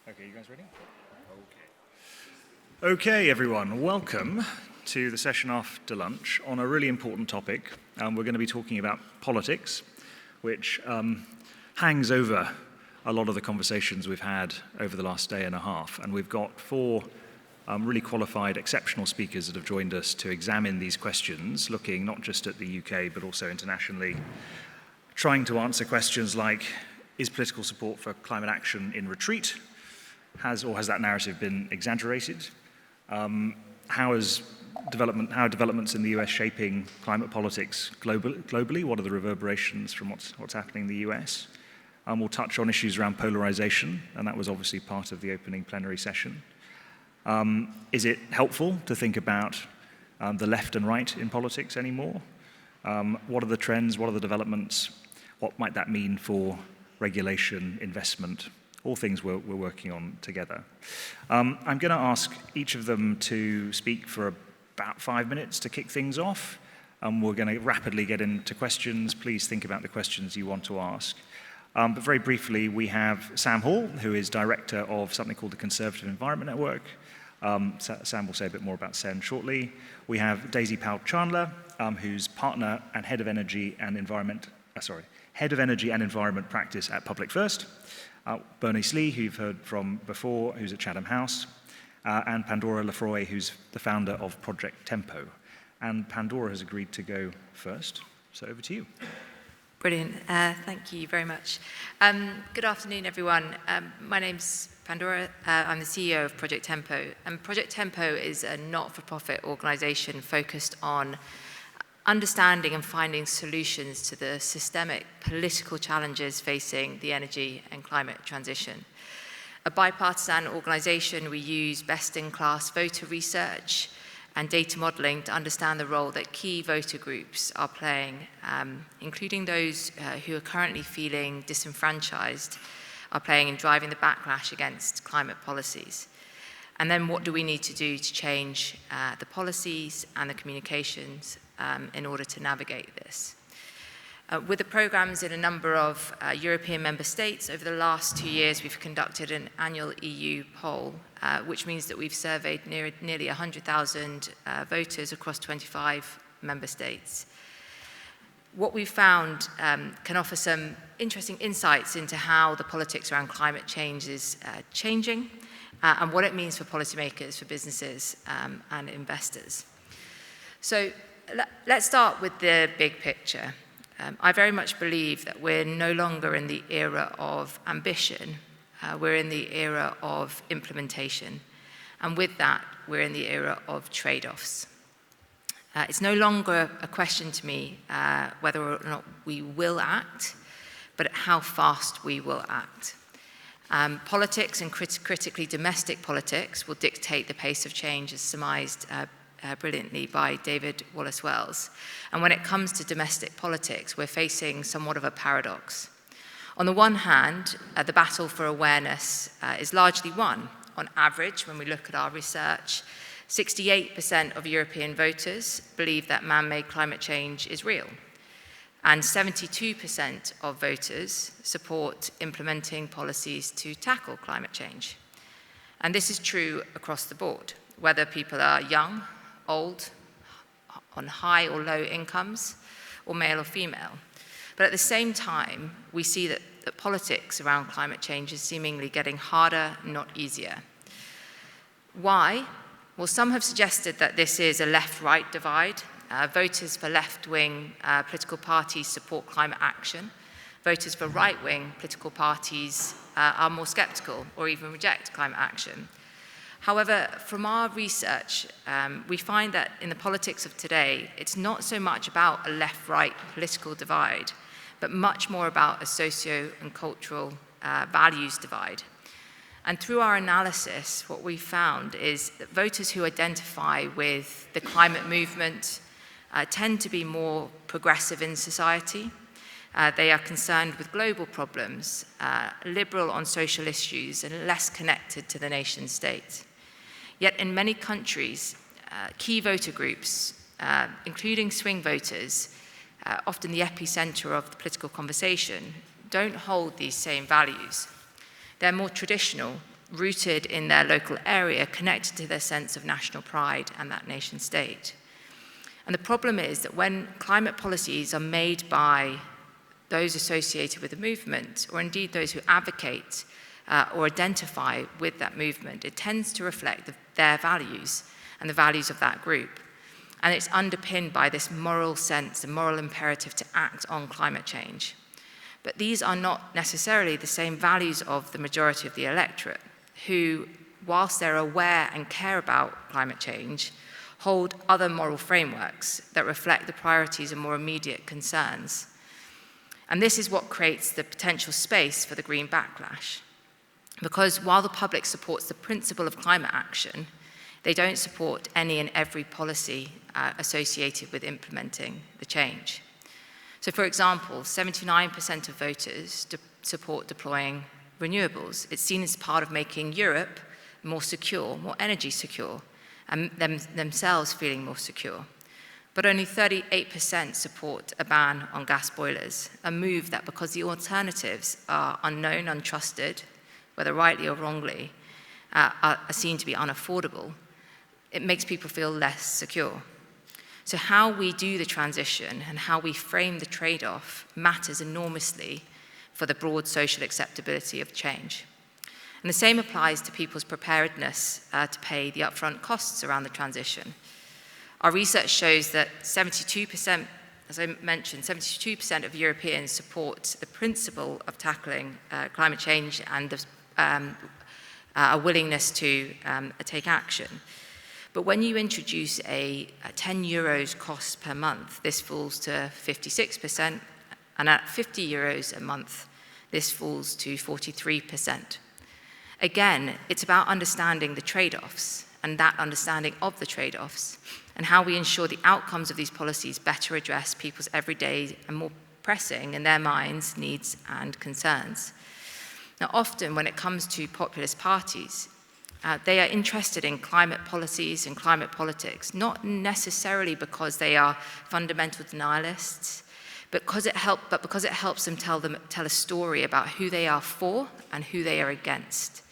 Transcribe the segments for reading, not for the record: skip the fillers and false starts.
Okay, you guys ready? Okay, everyone, welcome to the session after lunch on a really important topic. We're going to be talking about politics, which hangs over a lot of the conversations we've had over the last day and a half. And we've got four really qualified, exceptional speakers that have joined us to examine these questions, looking not just at the UK, but also internationally, trying to answer questions like, is political support for climate action in retreat? Has that narrative been exaggerated? How are developments in the US shaping climate politics globally? What are the reverberations from what's happening in the US? We'll touch on issues around polarisation, and that was obviously part of the opening plenary session. Is it helpful to think about the left and right in politics anymore? What are the trends? What are the developments? What might that mean for regulation, investment? All things we're working on together. I'm going to ask each of them to speak for about 5 minutes to kick things off. We're going to rapidly get into questions. Please think about the questions you want to ask. But very briefly, we have Sam Hall, who is director of something called the Conservative Environment Network. Sam will say a bit more about SEN shortly. We have Daisy Powell-Chandler, who's partner and head of energy and environment practice at Public First. Bernice Lee, who you've heard from before, who's at Chatham House, and Pandora Lefroy, who's the founder of Project Tempo. And Pandora has agreed to go first, so over to you. Brilliant. Thank you very much. Good afternoon, everyone. My name's Pandora. I'm the CEO of Project Tempo. And Project Tempo is a not-for-profit organization focused on understanding and finding solutions to the systemic political challenges facing the energy and climate transition. A bipartisan organization, we use best-in-class voter research and data modeling to understand the role that key voter groups are playing, including those who are currently feeling disenfranchised, are playing in driving the backlash against climate policies. And then what do we need to do to change the policies and the communications in order to navigate this? With the programs in a number of European member states, over the last 2 years, we've conducted an annual EU poll, which means that we've surveyed nearly 100,000 voters across 25 member states. What we've found can offer some interesting insights into how the politics around climate change is changing and what it means for policymakers, for businesses, and investors. So let's start with the big picture. I very much believe that we're no longer in the era of ambition, we're in the era of implementation. And with that, we're in the era of trade-offs. It's no longer a question to me whether or not we will act, but how fast we will act. Politics, and critically domestic politics, will dictate the pace of change, as surmised brilliantly by David Wallace-Wells. And when it comes to domestic politics, we're facing somewhat of a paradox. On the one hand, the battle for awareness is largely won. On average, when we look at our research, 68% of European voters believe that man-made climate change is real. And 72% of voters support implementing policies to tackle climate change. And this is true across the board, whether people are young, old, on high or low incomes, or male or female. But at the same time, we see that politics around climate change is seemingly getting harder, not easier. Why? Well, some have suggested that this is a left-right divide. Voters for left-wing political parties support climate action. Voters for right-wing political parties are more skeptical or even reject climate action. However, from our research, we find that in the politics of today, it's not so much about a left-right political divide, but much more about a socio and cultural values divide. And through our analysis, what we found is that voters who identify with the climate movement tend to be more progressive in society. They are concerned with global problems, liberal on social issues, and less connected to the nation state. Yet in many countries, key voter groups, including swing voters, often the epicenter of the political conversation, don't hold these same values. They're more traditional, rooted in their local area, connected to their sense of national pride and that nation state. And the problem is that when climate policies are made by those associated with the movement, or indeed those who advocate or identify with that movement, it tends to reflect their values and the values of that group. And it's underpinned by this moral sense, the moral imperative to act on climate change. But these are not necessarily the same values of the majority of the electorate, who, whilst they're aware and care about climate change, hold other moral frameworks that reflect the priorities of more immediate concerns. And this is what creates the potential space for the green backlash. Because while the public supports the principle of climate action, they don't support any and every policy associated with implementing the change. So for example, 79% of voters support deploying renewables. It's seen as part of making Europe more secure, more energy secure, and themselves feeling more secure. But only 38% support a ban on gas boilers, a move that, because the alternatives are unknown, untrusted, whether rightly or wrongly, are seen to be unaffordable, it makes people feel less secure. So how we do the transition and how we frame the trade-off matters enormously for the broad social acceptability of change. And the same applies to people's preparedness to pay the upfront costs around the transition. Our research shows that 72%, as I mentioned, 72% of Europeans support the principle of tackling climate change and a willingness to take action. But when you introduce a 10 euros cost per month, this falls to 56%, and at 50 euros a month, this falls to 43%. Again, it's about understanding the trade-offs and that understanding of the trade-offs and how we ensure the outcomes of these policies better address people's everyday and more pressing in their minds needs and concerns. Now, often when it comes to populist parties, they are interested in climate policies and climate politics, not necessarily because they are fundamental denialists, but because it helps them tell a story about who they are for and who they are against.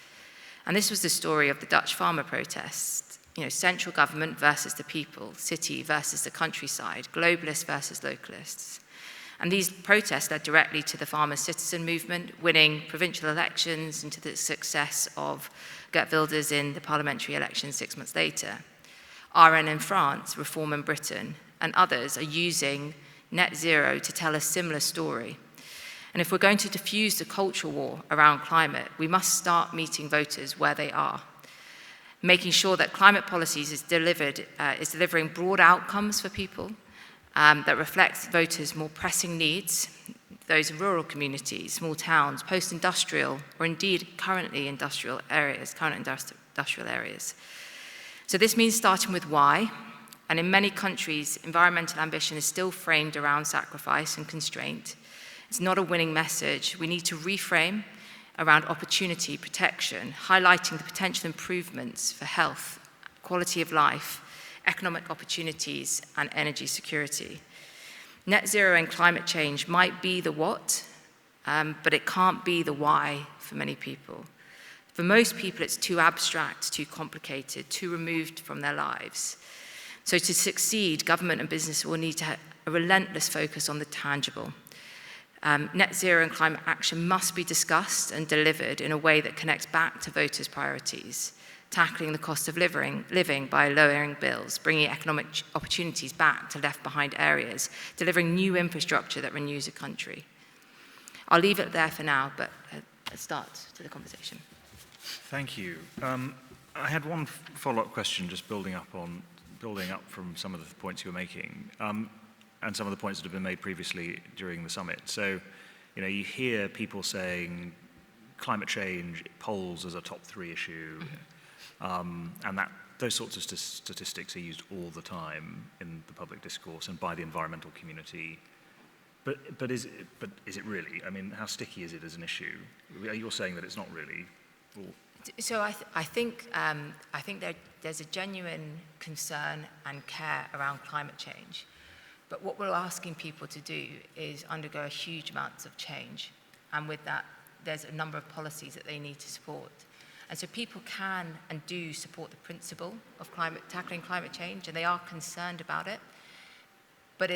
And this was the story of the Dutch farmer protests. Central government versus the people, city versus the countryside, globalists versus localists. And these protests led directly to the farmer citizen movement, winning provincial elections and to the success of Geert Wilders in the parliamentary elections 6 months later. RN in France, Reform in Britain, and others are using net zero to tell a similar story. And if we're going to diffuse the cultural war around climate, we must start meeting voters where they are, making sure that climate policies is delivering broad outcomes for people that reflects voters' more pressing needs, those in rural communities, small towns, post-industrial, or indeed current industrial areas. So this means starting with why, and in many countries, environmental ambition is still framed around sacrifice and constraint. It's not a winning message. We need to reframe around opportunity, protection, highlighting the potential improvements for health, quality of life, economic opportunities, and energy security. Net zero and climate change might be the what, but it can't be the why for many people. For most people, it's too abstract, too complicated, too removed from their lives. So to succeed, government and business will need to have a relentless focus on the tangible. Net zero and climate action must be discussed and delivered in a way that connects back to voters' priorities, tackling the cost of living by lowering bills, bringing economic opportunities back to left-behind areas, delivering new infrastructure that renews a country. I'll leave it there for now, but let's start to the conversation. Thank you. I had one follow-up question, just building up from some of the points you were making, and some of the points that have been made previously during the summit. So, you hear people saying climate change polls as a top 3 issue, and those sorts of statistics are used all the time in the public discourse and by the environmental community. But is it really? I mean, how sticky is it as an issue? You're saying that it's not really. So I think there's a genuine concern and care around climate change. But what we're asking people to do is undergo a huge amounts of change. And with that, there's a number of policies that they need to support. And so people can and do support the principle of tackling climate change, and they are concerned about it. But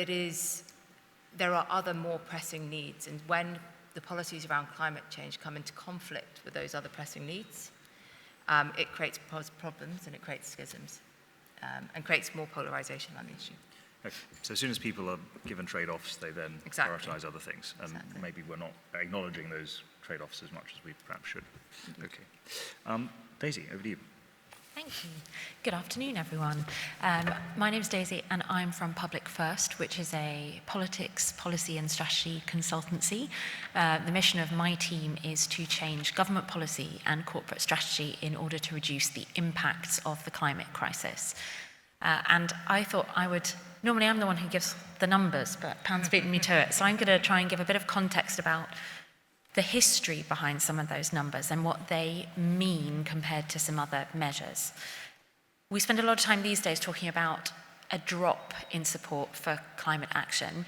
there are other more pressing needs, and when the policies around climate change come into conflict with those other pressing needs, it creates problems and it creates schisms and creates more polarization on the issue. Okay. So as soon as people are given trade-offs, they then prioritize other things, and maybe we're not acknowledging those trade-offs as much as we perhaps should. Okay. Daisy, over to you. Thank you. Good afternoon, everyone. My name is Daisy, and I'm from Public First, which is a politics, policy and strategy consultancy. The mission of my team is to change government policy and corporate strategy in order to reduce the impacts of the climate crisis. And I thought normally I'm the one who gives the numbers, but Pan's beaten me to it. So I'm going to try and give a bit of context about the history behind some of those numbers and what they mean compared to some other measures. We spend a lot of time these days talking about a drop in support for climate action,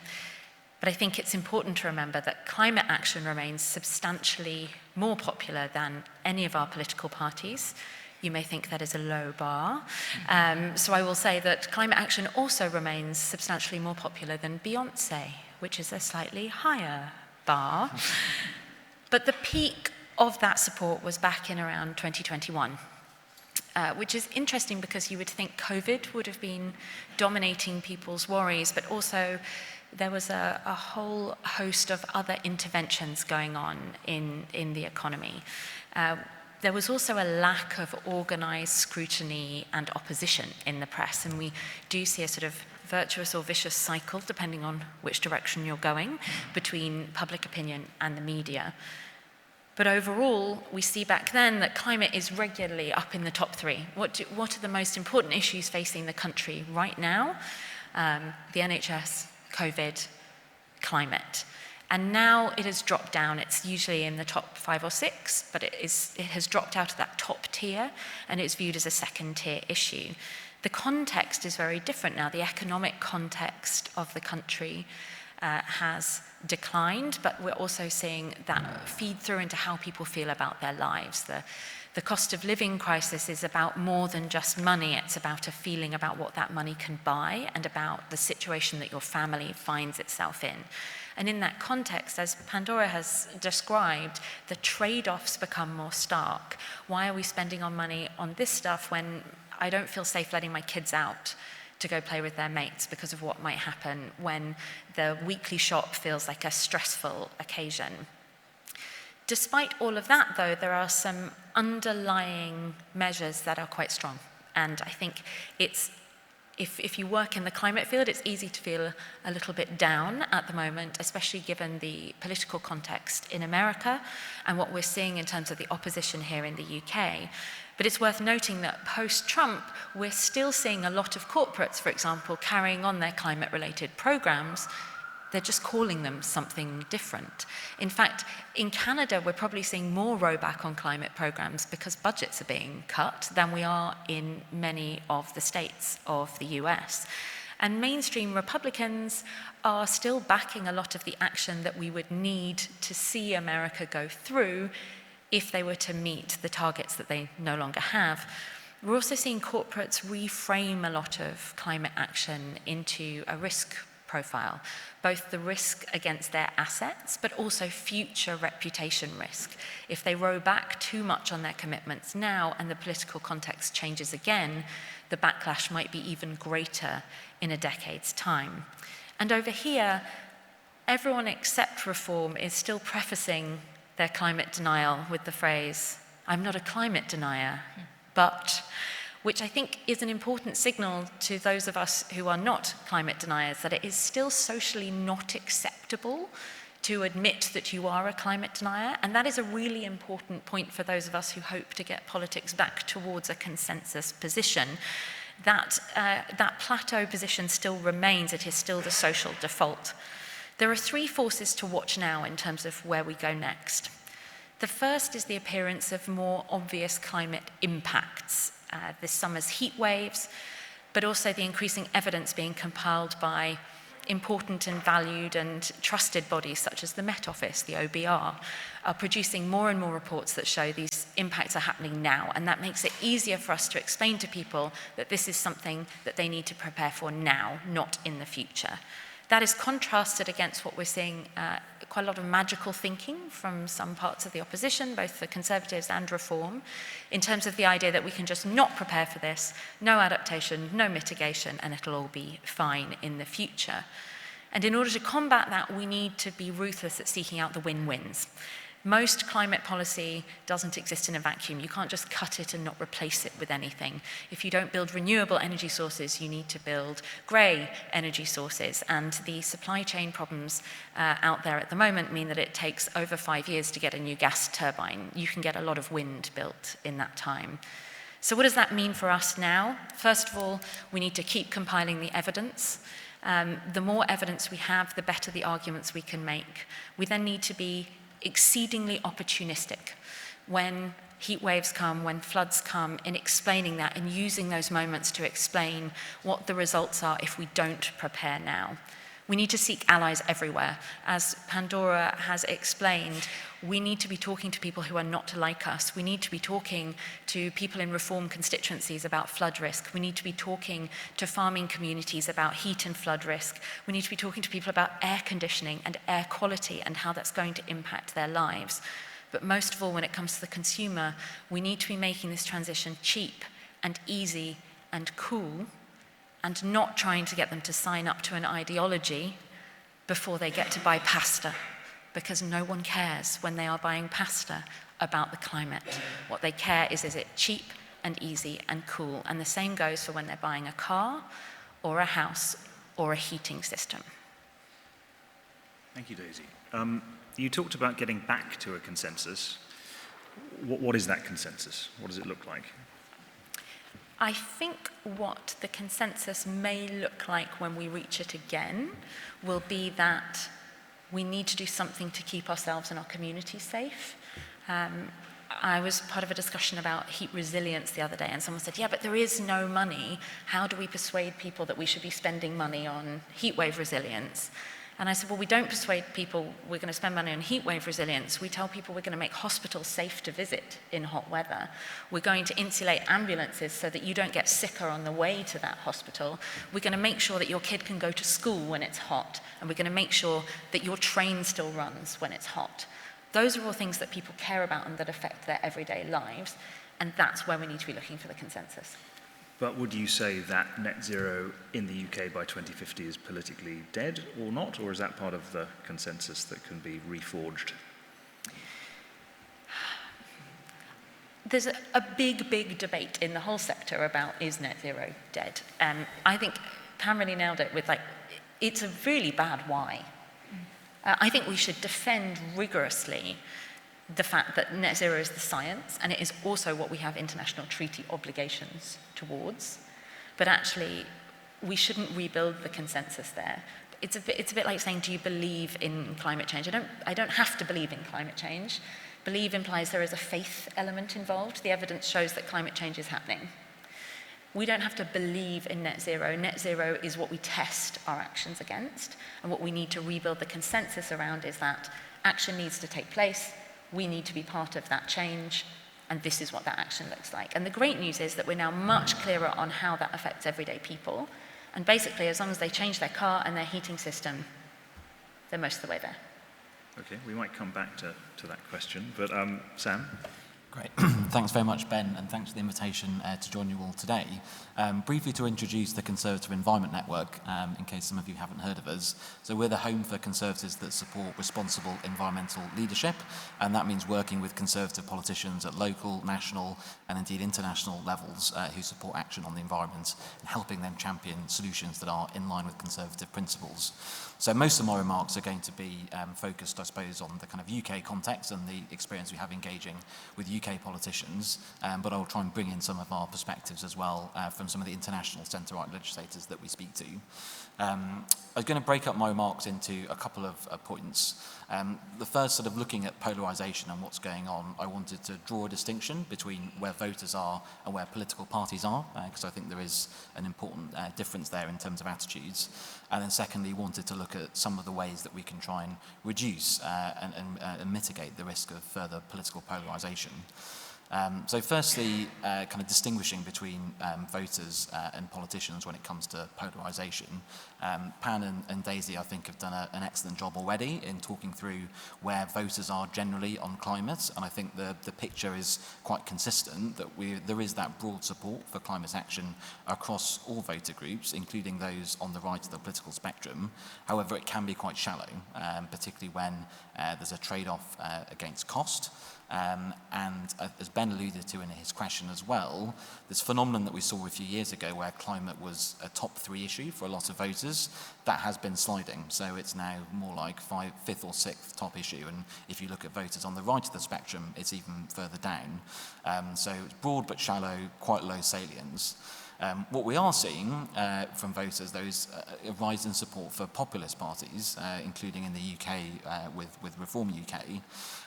but I think it's important to remember that climate action remains substantially more popular than any of our political parties. You may think that is a low bar. So I will say that climate action also remains substantially more popular than Beyonce, which is a slightly higher bar. But the peak of that support was back in around 2021, which is interesting because you would think COVID would have been dominating people's worries, but also there was a whole host of other interventions going on in the economy. There was also a lack of organized scrutiny and opposition in the press, and we do see a sort of virtuous or vicious cycle, depending on which direction you're going, between public opinion and the media. But overall, we see back then that climate is regularly up in the top three. What are the most important issues facing the country right now? The NHS, COVID, climate. And now it has dropped down. It's usually in the top 5 or 6, but it has dropped out of that top tier, and it's viewed as a second-tier issue. The context is very different now. The economic context of the country has declined, but we're also seeing that feed through into how people feel about their lives. The cost of living crisis is about more than just money. It's about a feeling about what that money can buy and about the situation that your family finds itself in. And in that context, as Pandora has described, the trade-offs become more stark. Why are we spending on money on this stuff when I don't feel safe letting my kids out to go play with their mates because of what might happen, when the weekly shop feels like a stressful occasion? Despite all of that, though, there are some underlying measures that are quite strong. And I think if you work in the climate field, it's easy to feel a little bit down at the moment, especially given the political context in America and what we're seeing in terms of the opposition here in the UK. But it's worth noting that post-Trump, we're still seeing a lot of corporates, for example, carrying on their climate-related programs. They're just calling them something different. In fact, in Canada, we're probably seeing more rowback on climate programs because budgets are being cut than we are in many of the states of the US. And mainstream Republicans are still backing a lot of the action that we would need to see America go through if they were to meet the targets that they no longer have. We're also seeing corporates reframe a lot of climate action into a risk profile, both the risk against their assets, but also future reputation risk. If they row back too much on their commitments now and the political context changes again, the backlash might be even greater in a decade's time. And over here, everyone except Reform is still prefacing their climate denial with the phrase, "I'm not a climate denier, but," which I think is an important signal to those of us who are not climate deniers, that it is still socially not acceptable to admit that you are a climate denier. And that is a really important point for those of us who hope to get politics back towards a consensus position. That plateau position still remains. It is still the social default. There are 3 forces to watch now in terms of where we go next. The first is the appearance of more obvious climate impacts, this summer's heat waves, but also the increasing evidence being compiled by important and valued and trusted bodies such as the Met Office, the OBR, are producing more and more reports that show these impacts are happening now, and that makes it easier for us to explain to people that this is something that they need to prepare for now, not in the future. That is contrasted against what we're seeing, quite a lot of magical thinking from some parts of the opposition, both the Conservatives and Reform, in terms of the idea that we can just not prepare for this, no adaptation, no mitigation, and it'll all be fine in the future. And in order to combat that, we need to be ruthless at seeking out the win-wins. Most climate policy doesn't exist in a vacuum. You can't just cut it and not replace it with anything. If you don't build renewable energy sources, you need to build grey energy sources. And the supply chain problems out there at the moment mean that it takes over 5 years to get a new gas turbine. You can get a lot of wind built in that time. So what does that mean for us now? First of all, we need to keep compiling the evidence. The more evidence we have, the better the arguments we can make. We then need to be exceedingly opportunistic when heat waves come, when floods come, in explaining that and using those moments to explain what the results are if we don't prepare now. We need to seek allies everywhere. As Pandora has explained, we need to be talking to people who are not like us. We need to be talking to people in Reform constituencies about flood risk. We need to be talking to farming communities about heat and flood risk. We need to be talking to people about air conditioning and air quality and how that's going to impact their lives. But most of all, when it comes to the consumer, we need to be making this transition cheap and easy and cool, and not trying to get them to sign up to an ideology before they get to buy pasta, because no one cares when they are buying pasta about the climate. What they care is it cheap and easy and cool? And the same goes for when they're buying a car or a house or a heating system. Thank you, Daisy. You talked about getting back to a consensus. What is that consensus? What does it look like? I think what the consensus may look like when we reach it again will be that we need to do something to keep ourselves and our communities safe. I was part of a discussion about heat resilience the other day, and someone said, yeah, but there is no money. How do we persuade people that we should be spending money on heat wave resilience? And I said, well, we don't persuade people we're going to spend money on heat wave resilience. We tell people we're going to make hospitals safe to visit in hot weather. We're going to insulate ambulances so that you don't get sicker on the way to that hospital. We're going to make sure that your kid can go to school when it's hot. And we're going to make sure that your train still runs when it's hot. Those are all things that people care about and that affect their everyday lives. And that's where we need to be looking for the consensus. But would you say that net zero in the UK by 2050 is politically dead or not? Or is that part of the consensus that can be reforged? There's a big debate in the whole sector about is net zero dead? I think Pam really nailed it with it's a really bad why. I think we should defend rigorously the fact that net zero is the science, and it is also what we have international treaty obligations towards. But actually, we shouldn't rebuild the consensus there. It's a bit like saying, do you believe in climate change? I don't have to believe in climate change. Believe implies there is a faith element involved. The evidence shows that climate change is happening. We don't have to believe in net zero. Net zero is what we test our actions against, and what we need to rebuild the consensus around is that action needs to take place. We need to be part of that change, and this is what that action looks like. And the great news is that we're now much clearer on how that affects everyday people, and basically, as long as they change their car and their heating system, they're most of the way there. Okay, we might come back to that question, but Sam? Great. Thanks very much, Ben, and thanks for the invitation to join you all today. Briefly to introduce the Conservative Environment Network, in case some of you haven't heard of us. So we're the home for Conservatives that support responsible environmental leadership, and that means working with Conservative politicians at local, national, and indeed international levels who support action on the environment and helping them champion solutions that are in line with Conservative principles. So most of my remarks are going to be focused, I suppose, on the kind of UK context and the experience we have engaging with UK politicians, but I'll try and bring in some of our perspectives as well from some of the international centre-right legislators that we speak to. I was going to break up my remarks into a couple of points. The first, sort of looking at polarisation and what's going on, I wanted to draw a distinction between where voters are and where political parties are, because I think there is an important difference there in terms of attitudes. And then secondly, wanted to look at some of the ways that we can try and reduce and mitigate the risk of further political polarisation. So firstly, kind of distinguishing between voters and politicians when it comes to polarisation. Pan and Daisy, I think, have done an excellent job already in talking through where voters are generally on climate, and I think the picture is quite consistent, that there is that broad support for climate action across all voter groups, including those on the right of the political spectrum. However, it can be quite shallow, particularly when there's a trade-off against cost. And as Ben alluded to in his question as well, this phenomenon that we saw a few years ago where climate was a top 3 issue for a lot of voters, that has been sliding. So it's now more like 5th or 6th top issue. And if you look at voters on the right of the spectrum, it's even further down. So it's broad but shallow, quite low salience. What we are seeing from voters, though, is a rise in support for populist parties, including in the UK with Reform UK.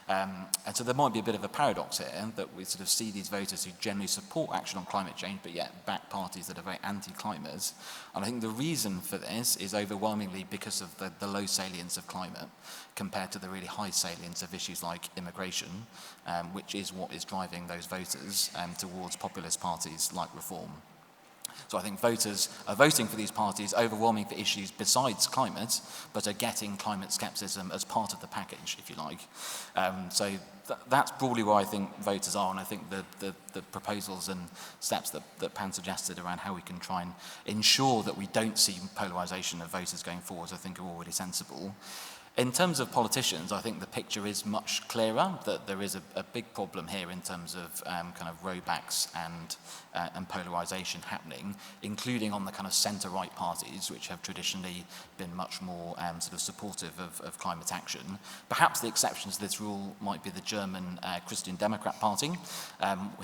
And so there might be a bit of a paradox here, that we sort of see these voters who generally support action on climate change, but yet back parties that are very anti-climate. And I think the reason for this is overwhelmingly because of the low salience of climate compared to the really high salience of issues like immigration, which is what is driving those voters towards populist parties like Reform. So I think voters are voting for these parties overwhelmingly for issues besides climate, but are getting climate skepticism as part of the package, if you like. So that's broadly where I think voters are, and I think the proposals and steps that Pan suggested around how we can try and ensure that we don't see polarisation of voters going forward, I think are already sensible. In terms of politicians, I think the picture is much clearer, that there is a big problem here in terms of kind of rowbacks and polarisation happening, including on the kind of centre-right parties, which have traditionally been much more sort of supportive of climate action. Perhaps the exceptions to this rule might be the German Christian Democrat Party,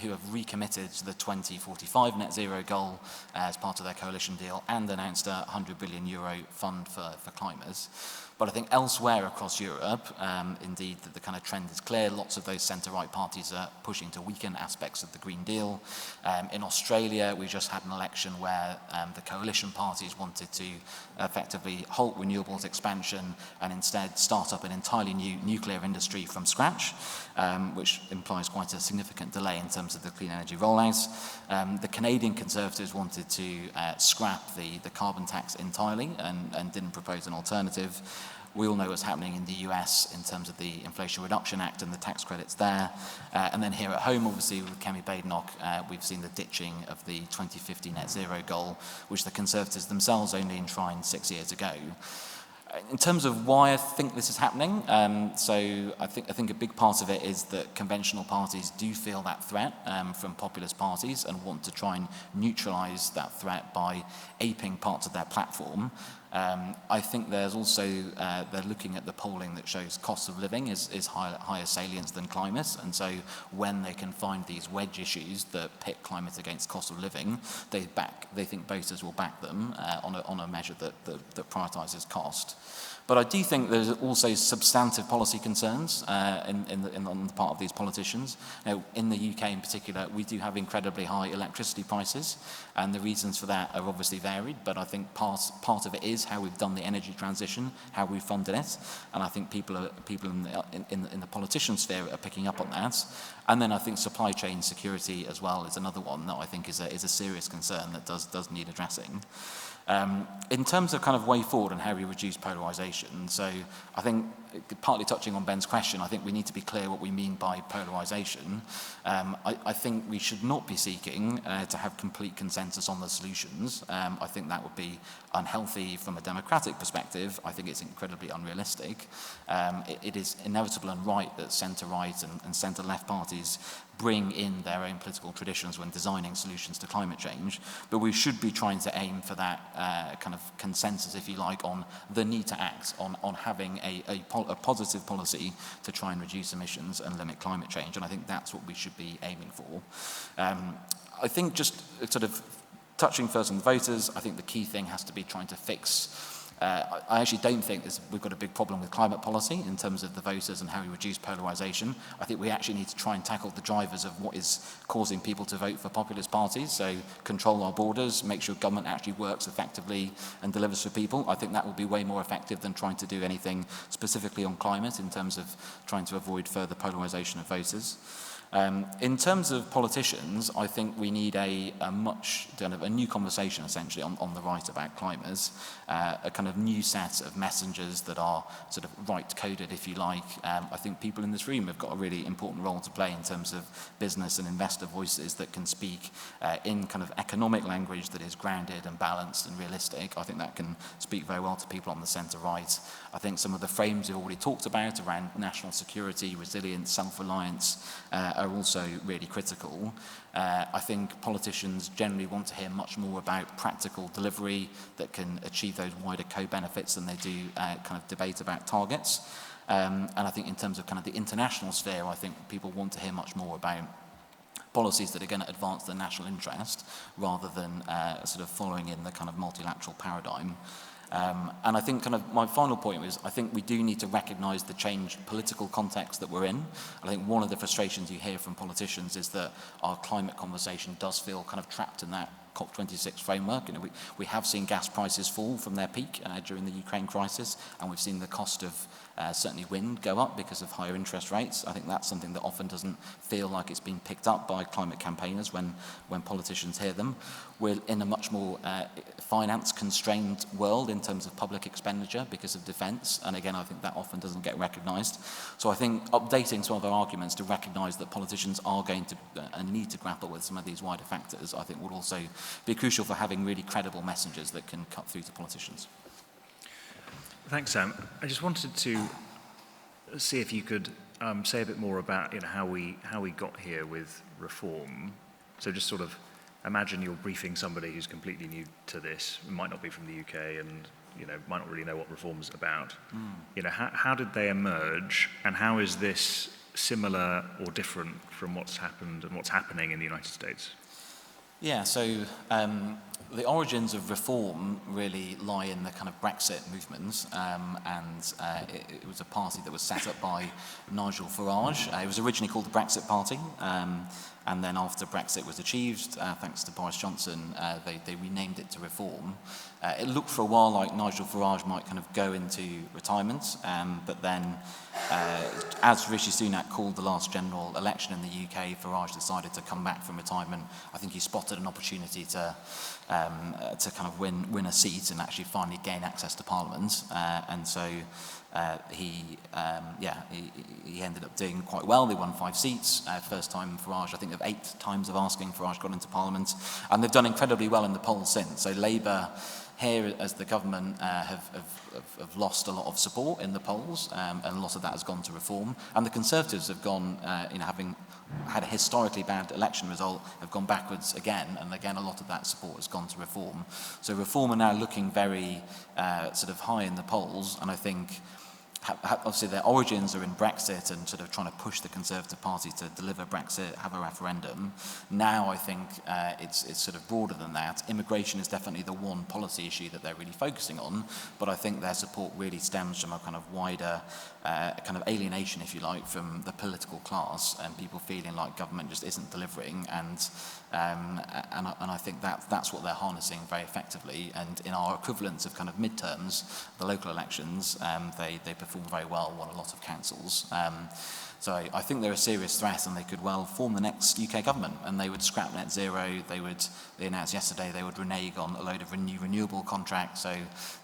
who have recommitted to the 2045 net zero goal as part of their coalition deal and announced a €100 billion fund for climate. But I think elsewhere across Europe, indeed, the kind of trend is clear. Lots of those centre-right parties are pushing to weaken aspects of the Green Deal. In Australia, we just had an election where the coalition parties wanted to effectively halt renewables expansion and instead start up an entirely new nuclear industry from scratch, which implies quite a significant delay in terms of the clean energy rollout. The Canadian Conservatives wanted to scrap the carbon tax entirely and didn't propose an alternative. We all know what's happening in the US in terms of the Inflation Reduction Act and the tax credits there. And then here at home, obviously, with Kemi Badenoch, we've seen the ditching of the 2050 net zero goal, which the Conservatives themselves only enshrined 6 years ago. In terms of why I think this is happening, so I think a big part of it is that conventional parties do feel that threat from populist parties and want to try and neutralise that threat by aping parts of their platform. I think there's also, they're looking at the polling that shows cost of living is higher salience than climate, and so when they can find these wedge issues that pit climate against cost of living, they think voters will back them on a measure that prioritises cost. But I do think there's also substantive policy concerns on the part of these politicians. Now, in the UK in particular, we do have incredibly high electricity prices, and the reasons for that are obviously varied, but I think part of it is how we've done the energy transition, how we've funded it, and I think people in the politician sphere are picking up on that. And then I think supply chain security as well is another one that I think is a serious concern that does need addressing. In terms of kind of way forward and how we reduce polarisation, so I think partly touching on Ben's question, I think we need to be clear what we mean by polarisation. I think we should not be seeking to have complete consensus on the solutions. I think that would be unhealthy from a democratic perspective. I think it's incredibly unrealistic. It is inevitable and right that centre-right and centre-left parties bring in their own political traditions when designing solutions to climate change, but we should be trying to aim for that kind of consensus, if you like, on the need to act, on having a positive policy to try and reduce emissions and limit climate change, and I think that's what we should be aiming for. I think just sort of touching first on the voters, I think the key thing has to be trying to fix I actually don't think we've got a big problem with climate policy in terms of the voters and how we reduce polarisation. I think we actually need to try and tackle the drivers of what is causing people to vote for populist parties, so control our borders, make sure government actually works effectively and delivers for people. I think that will be way more effective than trying to do anything specifically on climate in terms of trying to avoid further polarisation of voters. In terms of politicians, I think we need a new conversation essentially on the right about climate, a kind of new set of messengers that are sort of right-coded, if you like. I think people in this room have got a really important role to play in terms of business and investor voices that can speak in kind of economic language that is grounded and balanced and realistic. I think that can speak very well to people on the centre-right. I think some of the frames we've already talked about around national security, resilience, self-reliance are also really critical. I think politicians generally want to hear much more about practical delivery that can achieve those wider co-benefits than they do kind of debate about targets. And I think in terms of kind of the international sphere, I think people want to hear much more about policies that are going to advance the national interest rather than sort of following in the kind of multilateral paradigm. And I think kind of my final point was I think we do need to recognise the changed political context that we're in. I think one of the frustrations you hear from politicians is that our climate conversation does feel kind of trapped in that COP26 framework. You know, we have seen gas prices fall from their peak during the Ukraine crisis, and we've seen the cost of certainly wind go up because of higher interest rates. I think that's something that often doesn't feel like it's been picked up by climate campaigners when politicians hear them. We're in a much more finance-constrained world in terms of public expenditure because of defence, and again, I think that often doesn't get recognised. So I think updating some of our arguments to recognise that politicians are going to and need to grapple with some of these wider factors, I think would also be crucial for having really credible messages that can cut through to politicians. Thanks, Sam. I just wanted to see if you could say a bit more about how we got here with reform. So just sort of imagine you're briefing somebody who's completely new to this, might not be from the UK, and might not really know what reform's about. How did they emerge, and how is this similar or different from what's happened and what's happening in the United States? Yeah, so the origins of reform really lie in the kind of Brexit movement, and it was a party that was set up by Nigel Farage. It was originally called the Brexit Party, and then after Brexit was achieved, thanks to Boris Johnson, they renamed it to Reform. It looked for a while like Nigel Farage might kind of go into retirement, but then as Rishi Sunak called the last general election in the UK, Farage decided to come back from retirement. I think he spotted an opportunity to kind of win a seat and actually finally gain access to Parliament, and so he ended up doing quite well. They won 5 seats. First time Farage, I think of 8 times of asking, Farage got into Parliament, and they've done incredibly well in the polls since. So Labour here, as the government, have lost a lot of support in the polls, and a lot of that has gone to Reform. And the Conservatives have gone, having had a historically bad election result, have gone backwards again, and again a lot of that support has gone to Reform. So Reform are now looking very sort of high in the polls, and I think obviously their origins are in Brexit and sort of trying to push the Conservative Party to deliver Brexit, have a referendum. Now I think it's sort of broader than that. Immigration is definitely the one policy issue that they're really focusing on, but I think their support really stems from a kind of wider kind of alienation, if you like, from the political class and people feeling like government just isn't delivering, and I think that's what they're harnessing very effectively. And in our equivalents of kind of midterms, the local elections, they perform very well, won a lot of councils. So I think they're a serious threat, and they could well form the next UK government, and they would scrap net zero. They announced yesterday they would renege on a load of renewable contracts, so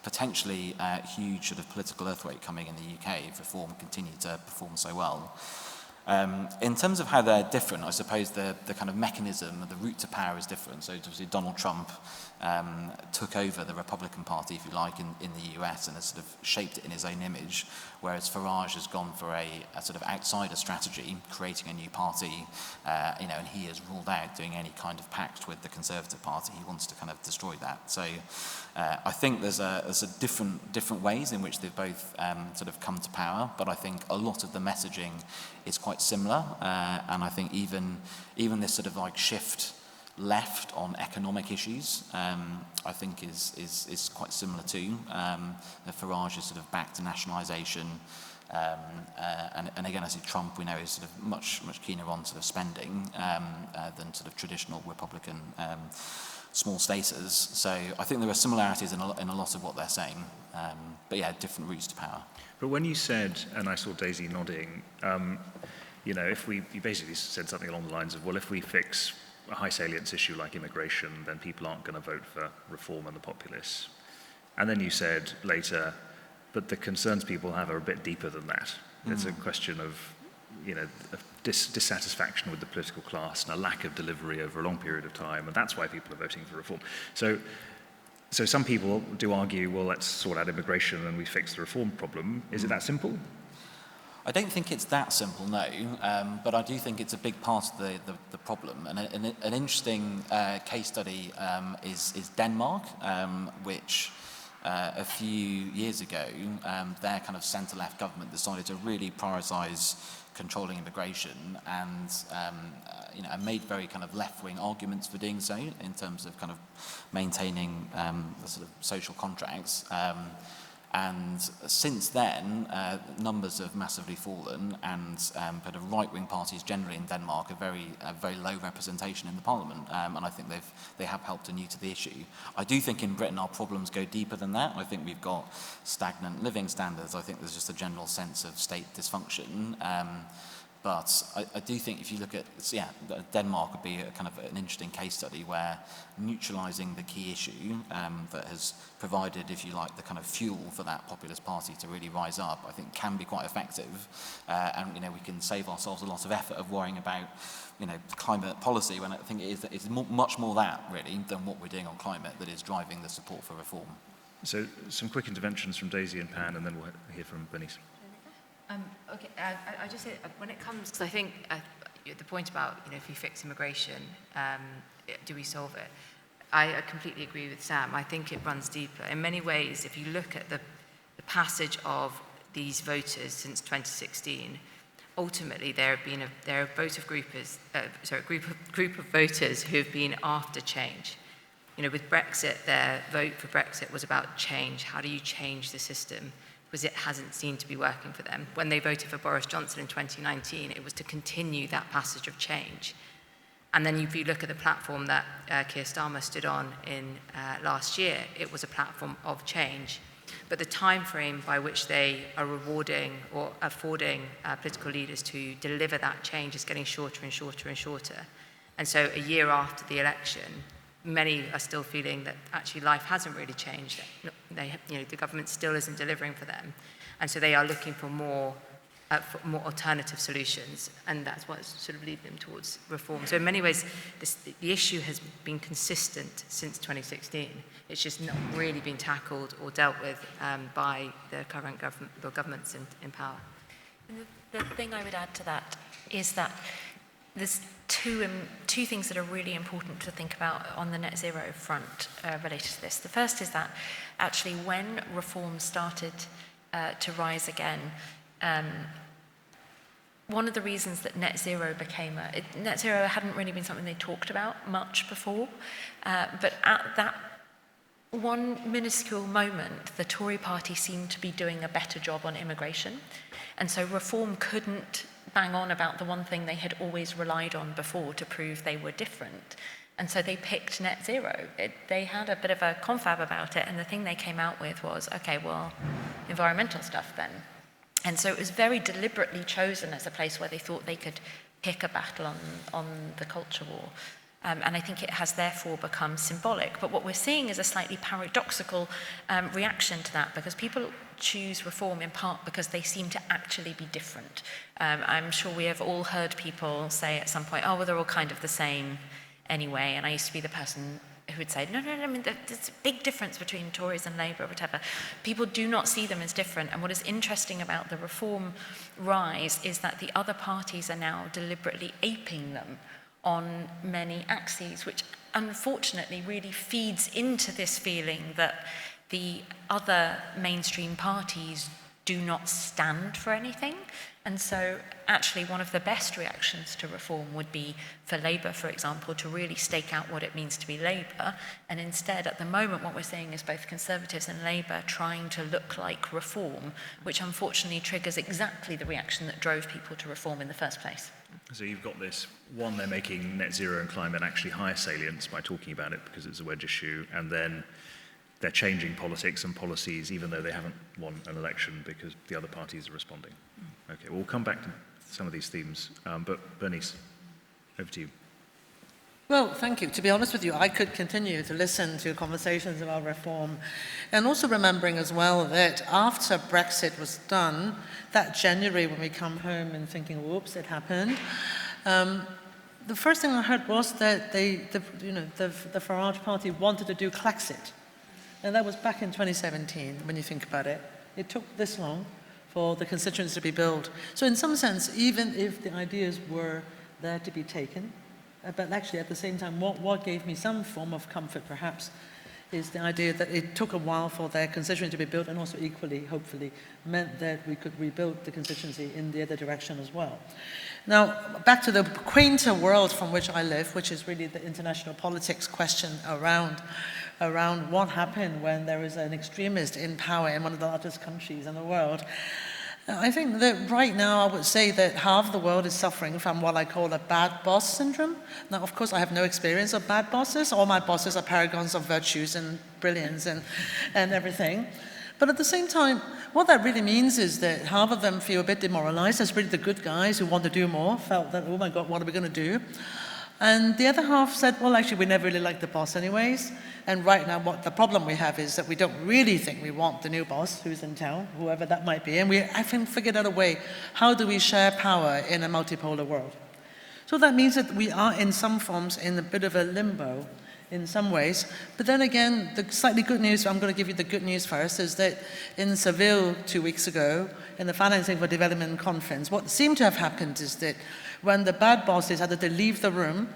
potentially a huge sort of political earthquake coming in the UK if Reform continue to perform so well. In terms of how they're different, I suppose the kind of mechanism, the route to power is different. So obviously Donald Trump took over the Republican Party, if you like, in the US and has sort of shaped it in his own image, whereas Farage has gone for a sort of outsider strategy, creating a new party, and he has ruled out doing any kind of pact with the Conservative Party. He wants to kind of destroy that. So I think there's a different ways in which they've both sort of come to power, but I think a lot of the messaging is quite similar, and I think even this sort of like shift left on economic issues, I think is quite similar to the Farage's sort of back to nationalisation. And again, I see Trump, we know, is sort of much keener on sort of spending than sort of traditional Republican small staters. So I think there are similarities in a lot of what they're saying, but yeah, different routes to power. But when you said, and I saw Daisy nodding, you know, you basically said something along the lines of, well, if we fix a high salience issue like immigration, then people aren't going to vote for reform and the populists. And then you said later, but the concerns people have are a bit deeper than that. It's a question of, you know, dissatisfaction with the political class and a lack of delivery over a long period of time, and that's why people are voting for reform. So some people do argue, well, let's sort out immigration and we fix the reform problem. Is it that simple? I don't think it's that simple, no, but I do think it's a big part of the problem. And an interesting case study is Denmark, which a few years ago, their kind of centre-left government decided to really prioritise controlling immigration and you know, made very kind of left-wing arguments for doing so in terms of kind of maintaining the sort of social contracts. And since then, numbers have massively fallen, and kind of right-wing parties generally in Denmark are very low representation in the parliament, and I think they have helped to neuter the issue. I do think in Britain our problems go deeper than that. I think we've got stagnant living standards. I think there's just a general sense of state dysfunction. But I do think if you look at, Denmark would be a kind of an interesting case study where neutralising the key issue that has provided, if you like, the kind of fuel for that populist party to really rise up, I think can be quite effective. And, you know, we can save ourselves a lot of effort of worrying about, you know, climate policy, when I think it's much more that, really, than what we're doing on climate that is driving the support for reform. So some quick interventions from Daisy and Pan, and then we'll hear from Bernice. Okay, I just say, when it comes, because I think the point about, you know, if we fix immigration, do we solve it? I completely agree with Sam. I think it runs deeper. In many ways, if you look at the passage of these voters since 2016, ultimately there are group of voters who have been after change. You know, with Brexit, their vote for Brexit was about change. How do you change the system? Because it hasn't seemed to be working for them. When they voted for Boris Johnson in 2019, it was to continue that passage of change. And then if you look at the platform that Keir Starmer stood on in last year, it was a platform of change. But the time frame by which they are rewarding or affording political leaders to deliver that change is getting shorter and shorter and shorter. And so a year after the election, many are still feeling that actually life hasn't really changed. The government still isn't delivering for them. And so they are looking for more alternative solutions, and that's what sort of leads them towards reform. So in many ways, the issue has been consistent since 2016. It's just not really been tackled or dealt with by the current governments in power. And the thing I would add to that is that there's two things that are really important to think about on the net zero front related to this. The first is that actually when reform started to rise again, one of the reasons that net zero net zero hadn't really been something they talked about much before, but at that one minuscule moment, the Tory party seemed to be doing a better job on immigration, and so reform couldn't bang on about the one thing they had always relied on before to prove they were different. And so they picked net zero. They had a bit of a confab about it, and the thing they came out with was, okay, well, environmental stuff then. And so it was very deliberately chosen as a place where they thought they could pick a battle on the culture war. And I think it has therefore become symbolic. But what we're seeing is a slightly paradoxical reaction to that, because people choose reform in part because they seem to actually be different. I'm sure we have all heard people say at some point, oh, well, they're all kind of the same anyway. And I used to be the person who would say, no, I mean, there's a big difference between Tories and Labour or whatever. People do not see them as different. And what is interesting about the reform rise is that the other parties are now deliberately aping them on many axes, which unfortunately really feeds into this feeling that the other mainstream parties do not stand for anything. And so actually one of the best reactions to reform would be for Labour, for example, to really stake out what it means to be Labour. And instead, at the moment, what we're seeing is both Conservatives and Labour trying to look like reform, which unfortunately triggers exactly the reaction that drove people to reform in the first place. So you've got this, one, they're making net zero and climate actually higher salience by talking about it because it's a wedge issue, and then they're changing politics and policies even though they haven't won an election because the other parties are responding. Okay, we'll come back to some of these themes, but Bernice, over to you. Well, thank you. To be honest with you, I could continue to listen to conversations about reform, and also remembering as well that after Brexit was done, that January when we come home and thinking, whoops, it happened, the first thing I heard was that the Farage party wanted to do Claxit. And that was back in 2017, when you think about it. It took this long for the constituents to be built. So in some sense, even if the ideas were there to be taken, but actually at the same time, what gave me some form of comfort perhaps is the idea that it took a while for their constituency to be built, and also equally, hopefully, meant that we could rebuild the constituency in the other direction as well. Now, back to the quainter world from which I live, which is really the international politics question around what happened when there is an extremist in power in one of the largest countries in the world. I think that right now I would say that half the world is suffering from what I call a bad boss syndrome. Now, of course, I have no experience of bad bosses. All my bosses are paragons of virtues and brilliance and everything. But at the same time, what that really means is that half of them feel a bit demoralized. It's really the good guys who want to do more, felt that, oh my God, what are we going to do? And the other half said, well, actually, we never really liked the boss anyways. And right now, what the problem we have is that we don't really think we want the new boss who's in town, whoever that might be. And we haven't figured out a way, how do we share power in a multipolar world? So that means that we are, in some forms, in a bit of a limbo in some ways. But then again, the slightly good news, I'm going to give you the good news first, is that in Seville 2 weeks ago, in the Financing for Development conference, what seemed to have happened is that when the bad bosses had to leave the room,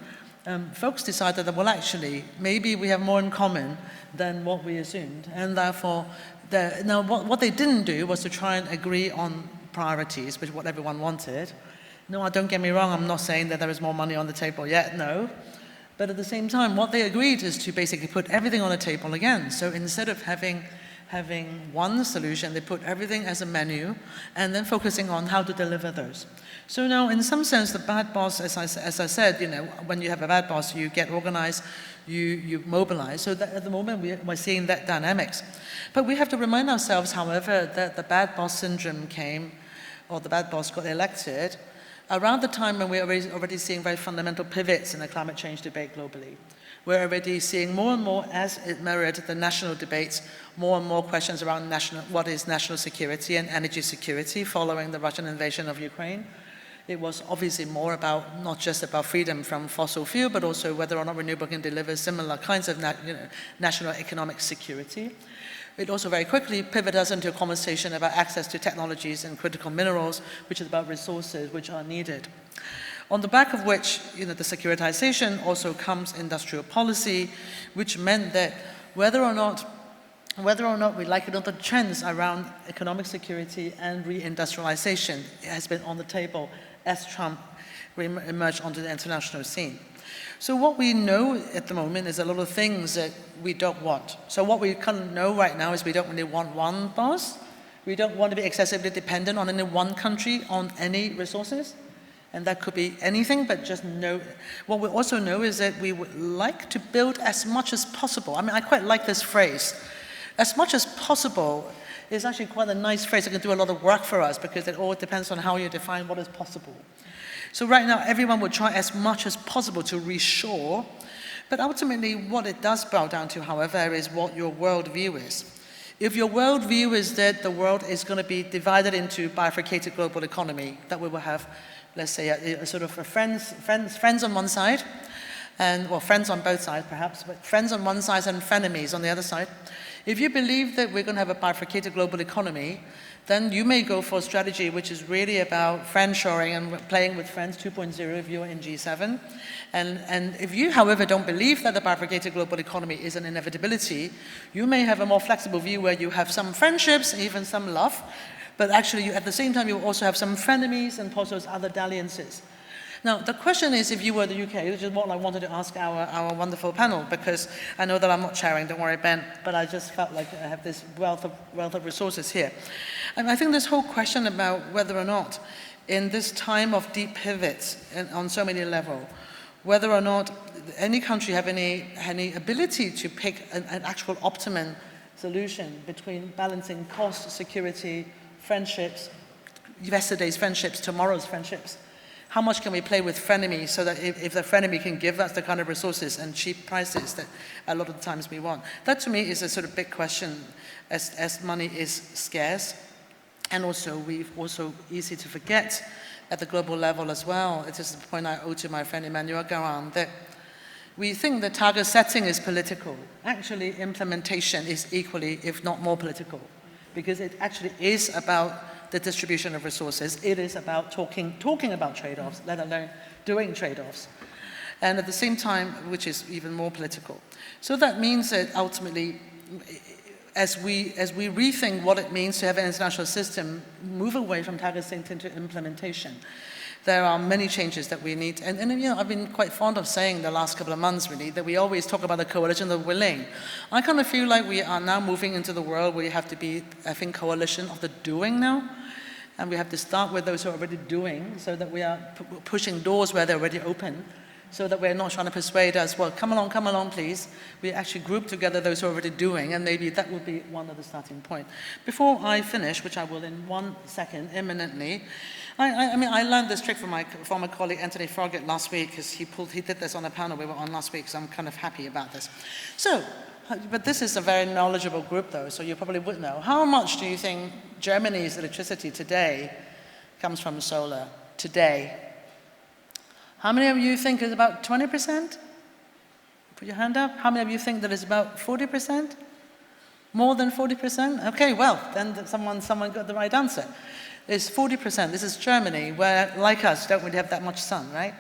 folks decided that, well, actually, maybe we have more in common than what we assumed. And therefore, now what they didn't do was to try and agree on priorities, which is what everyone wanted. No, don't get me wrong, I'm not saying that there is more money on the table yet, no. But at the same time, what they agreed is to basically put everything on the table again. So instead of having one solution, they put everything as a menu and then focusing on how to deliver those. So now, in some sense, the bad boss, as I said, when you have a bad boss, you get organized, you mobilize. So that at the moment, we're seeing that dynamics. But we have to remind ourselves, however, that the bad boss syndrome came, or the bad boss got elected, around the time when we're already seeing very fundamental pivots in the climate change debate globally. We're already seeing more and more, as it mirrored the national debates, more and more questions around what is national security and energy security following the Russian invasion of Ukraine. It was obviously more about, not just about freedom from fossil fuel, but also whether or not renewable can deliver similar kinds of national economic security. It also very quickly pivoted us into a conversation about access to technologies and critical minerals, which is about resources which are needed. On the back of which, the securitization also comes industrial policy, which meant that whether or not we like it or not, the trends around economic security and reindustrialization has been on the table as Trump emerged onto the international scene. So what we know at the moment is a lot of things that we don't want. So what we kind of know right now is we don't really want one boss. We don't want to be excessively dependent on any one country, on any resources. And that could be anything, but just know. What we also know is that we would like to build as much as possible. I mean, I quite like this phrase. As much as possible is actually quite a nice phrase. It can do a lot of work for us because it all depends on how you define what is possible. So right now, everyone would try as much as possible to reshore. But ultimately, what it does boil down to, however, is what your worldview is. If your worldview is that the world is going to be divided into bifurcated global economy, that we will have, let's say, a sort of friends on one side, well, friends on both sides perhaps, but friends on one side and frenemies on the other side. If you believe that we're going to have a bifurcated global economy, then you may go for a strategy which is really about friendshoring and playing with friends 2.0 if you're in G7. And if you, however, don't believe that the bifurcated global economy is an inevitability, you may have a more flexible view where you have some friendships, even some love, But actually, at the same time, you also have some frenemies and also other dalliances. Now, the question is, if you were the UK, which is what I wanted to ask our wonderful panel, because I know that I'm not chairing, don't worry, Ben, but I just felt like I have this wealth of resources here. And I think this whole question about whether or not, in this time of deep pivots on so many levels, whether or not any country have any ability to pick an actual optimum solution between balancing cost, security, friendships, yesterday's friendships, tomorrow's friendships. How much can we play with frenemies so that if the frenemy can give us the kind of resources and cheap prices that a lot of the times we want? That to me is a sort of big question as money is scarce. And also, we've also easy to forget at the global level as well. It is the point I owe to my friend Emmanuel Garan, that we think that target setting is political. Actually, implementation is equally, if not more political, because it actually is about the distribution of resources. It is about talking about trade-offs, let alone doing trade-offs. And at the same time, which is even more political. So that means that ultimately, as we rethink what it means to have an international system, move away from target setting to implementation, there are many changes that we need. And you know, I've been quite fond of saying the last couple of months, really, that we always talk about the coalition of the willing. I kind of feel like we are now moving into the world where you have to be, I think, coalition of the doing now. And we have to start with those who are already doing, so that we are pushing doors where they're already open, so that we're not trying to persuade us, well, come along, please. We actually group together those who are already doing, and maybe that would be one of the starting point. Before I finish, which I will in 1 second, imminently, I mean, I learned this trick from my former colleague Anthony Froggatt last week, because he did this on a panel we were on last week, so I'm kind of happy about this. So, but this is a very knowledgeable group, though, so you probably would know. How much do you think Germany's electricity today comes from solar? Today. How many of you think it's about 20%? Put your hand up. How many of you think that it's about 40%? More than 40%? Okay, well, then someone got the right answer. It's 40%. This is Germany, where, like us, don't really have that much sun, right?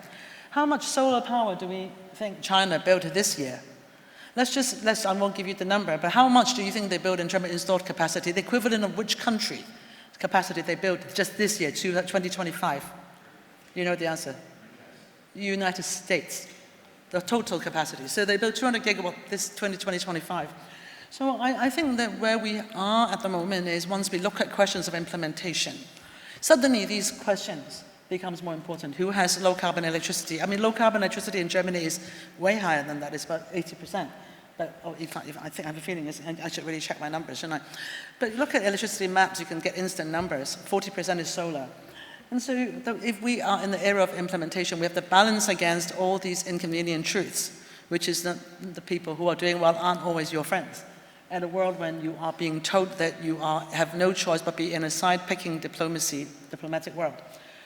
How much solar power do we think China built this year? I won't give you the number, but how much do you think they built in terms of installed capacity? The equivalent of which country capacity they built just this year, 2025? You know the answer. United States, the total capacity. So they built 200 gigawatt this 2025. So I think that where we are at the moment is once we look at questions of implementation, suddenly these questions becomes more important. Who has low carbon electricity? I mean, low carbon electricity in Germany is way higher than that. It's about 80%. But if I have a feeling, I should really check my numbers, shouldn't I? But look at electricity maps, you can get instant numbers. 40% is solar. And so if we are in the era of implementation, we have to balance against all these inconvenient truths, which is that the people who are doing well aren't always your friends. And a world when you are being told that you have no choice but be in a side-picking diplomatic world.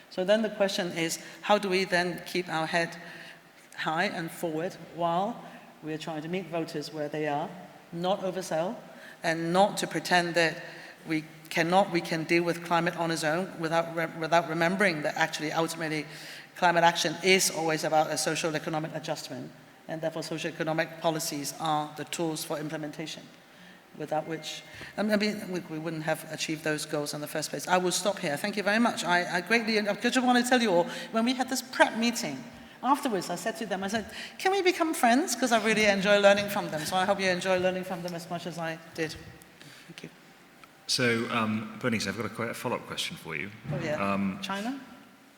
So then the question is, how do we then keep our head high and forward while we are trying to meet voters where they are, not oversell, and not to pretend that we can deal with climate on its own without remembering that actually ultimately climate action is always about a social economic adjustment, and therefore social economic policies are the tools for implementation, without which, I mean, we wouldn't have achieved those goals in the first place. I will stop here. Thank you very much. I just want to tell you all, when we had this prep meeting, afterwards I said to them, can we become friends? Because I really enjoy learning from them. So I hope you enjoy learning from them as much as I did. Thank you. So, Bernice, I've got a follow-up question for you. Oh, yeah. China?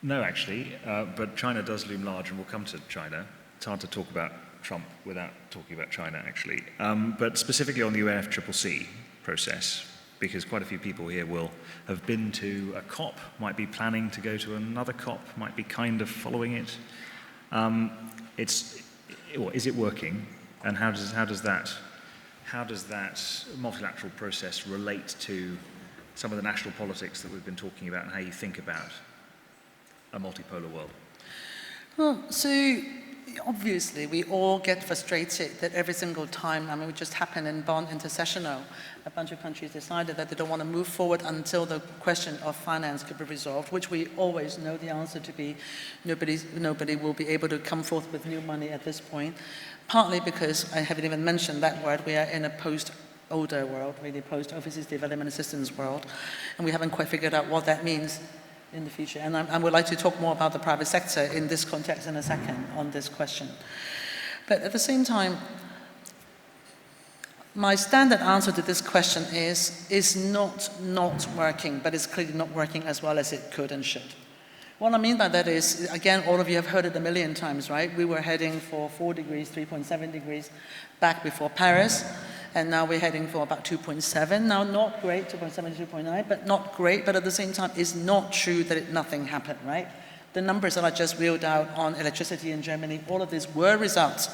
No, actually, but China does loom large, and we'll come to China. It's hard to talk about Trump without talking about China, actually. But specifically on the UNFCCC process, because quite a few people here will have been to a COP, might be planning to go to another COP, might be kind of following it. Is it working? And how does that multilateral process relate to some of the national politics that we've been talking about and how you think about a multipolar world? Well, so obviously we all get frustrated that every single time, I mean, it just happened in Bonn Intercessional, a bunch of countries decided that they don't want to move forward until the question of finance could be resolved, which we always know the answer to be nobody will be able to come forth with new money at this point, partly because I haven't even mentioned that word, we are in a older world, really post-overseas development assistance world, and we haven't quite figured out what that means in the future. And I would like to talk more about the private sector in this context in a second on this question. But at the same time, my standard answer to this question is not working, but it's clearly not working as well as it could and should. What I mean by that is, again, all of you have heard it a million times, right? We were heading for 4 degrees, 3.7 degrees back before Paris, and now we're heading for about 2.7. Now, not great, 2.7 to 2.9, but not great, but at the same time, it's not true that nothing happened, right? The numbers that I just reeled out on electricity in Germany, all of these were results,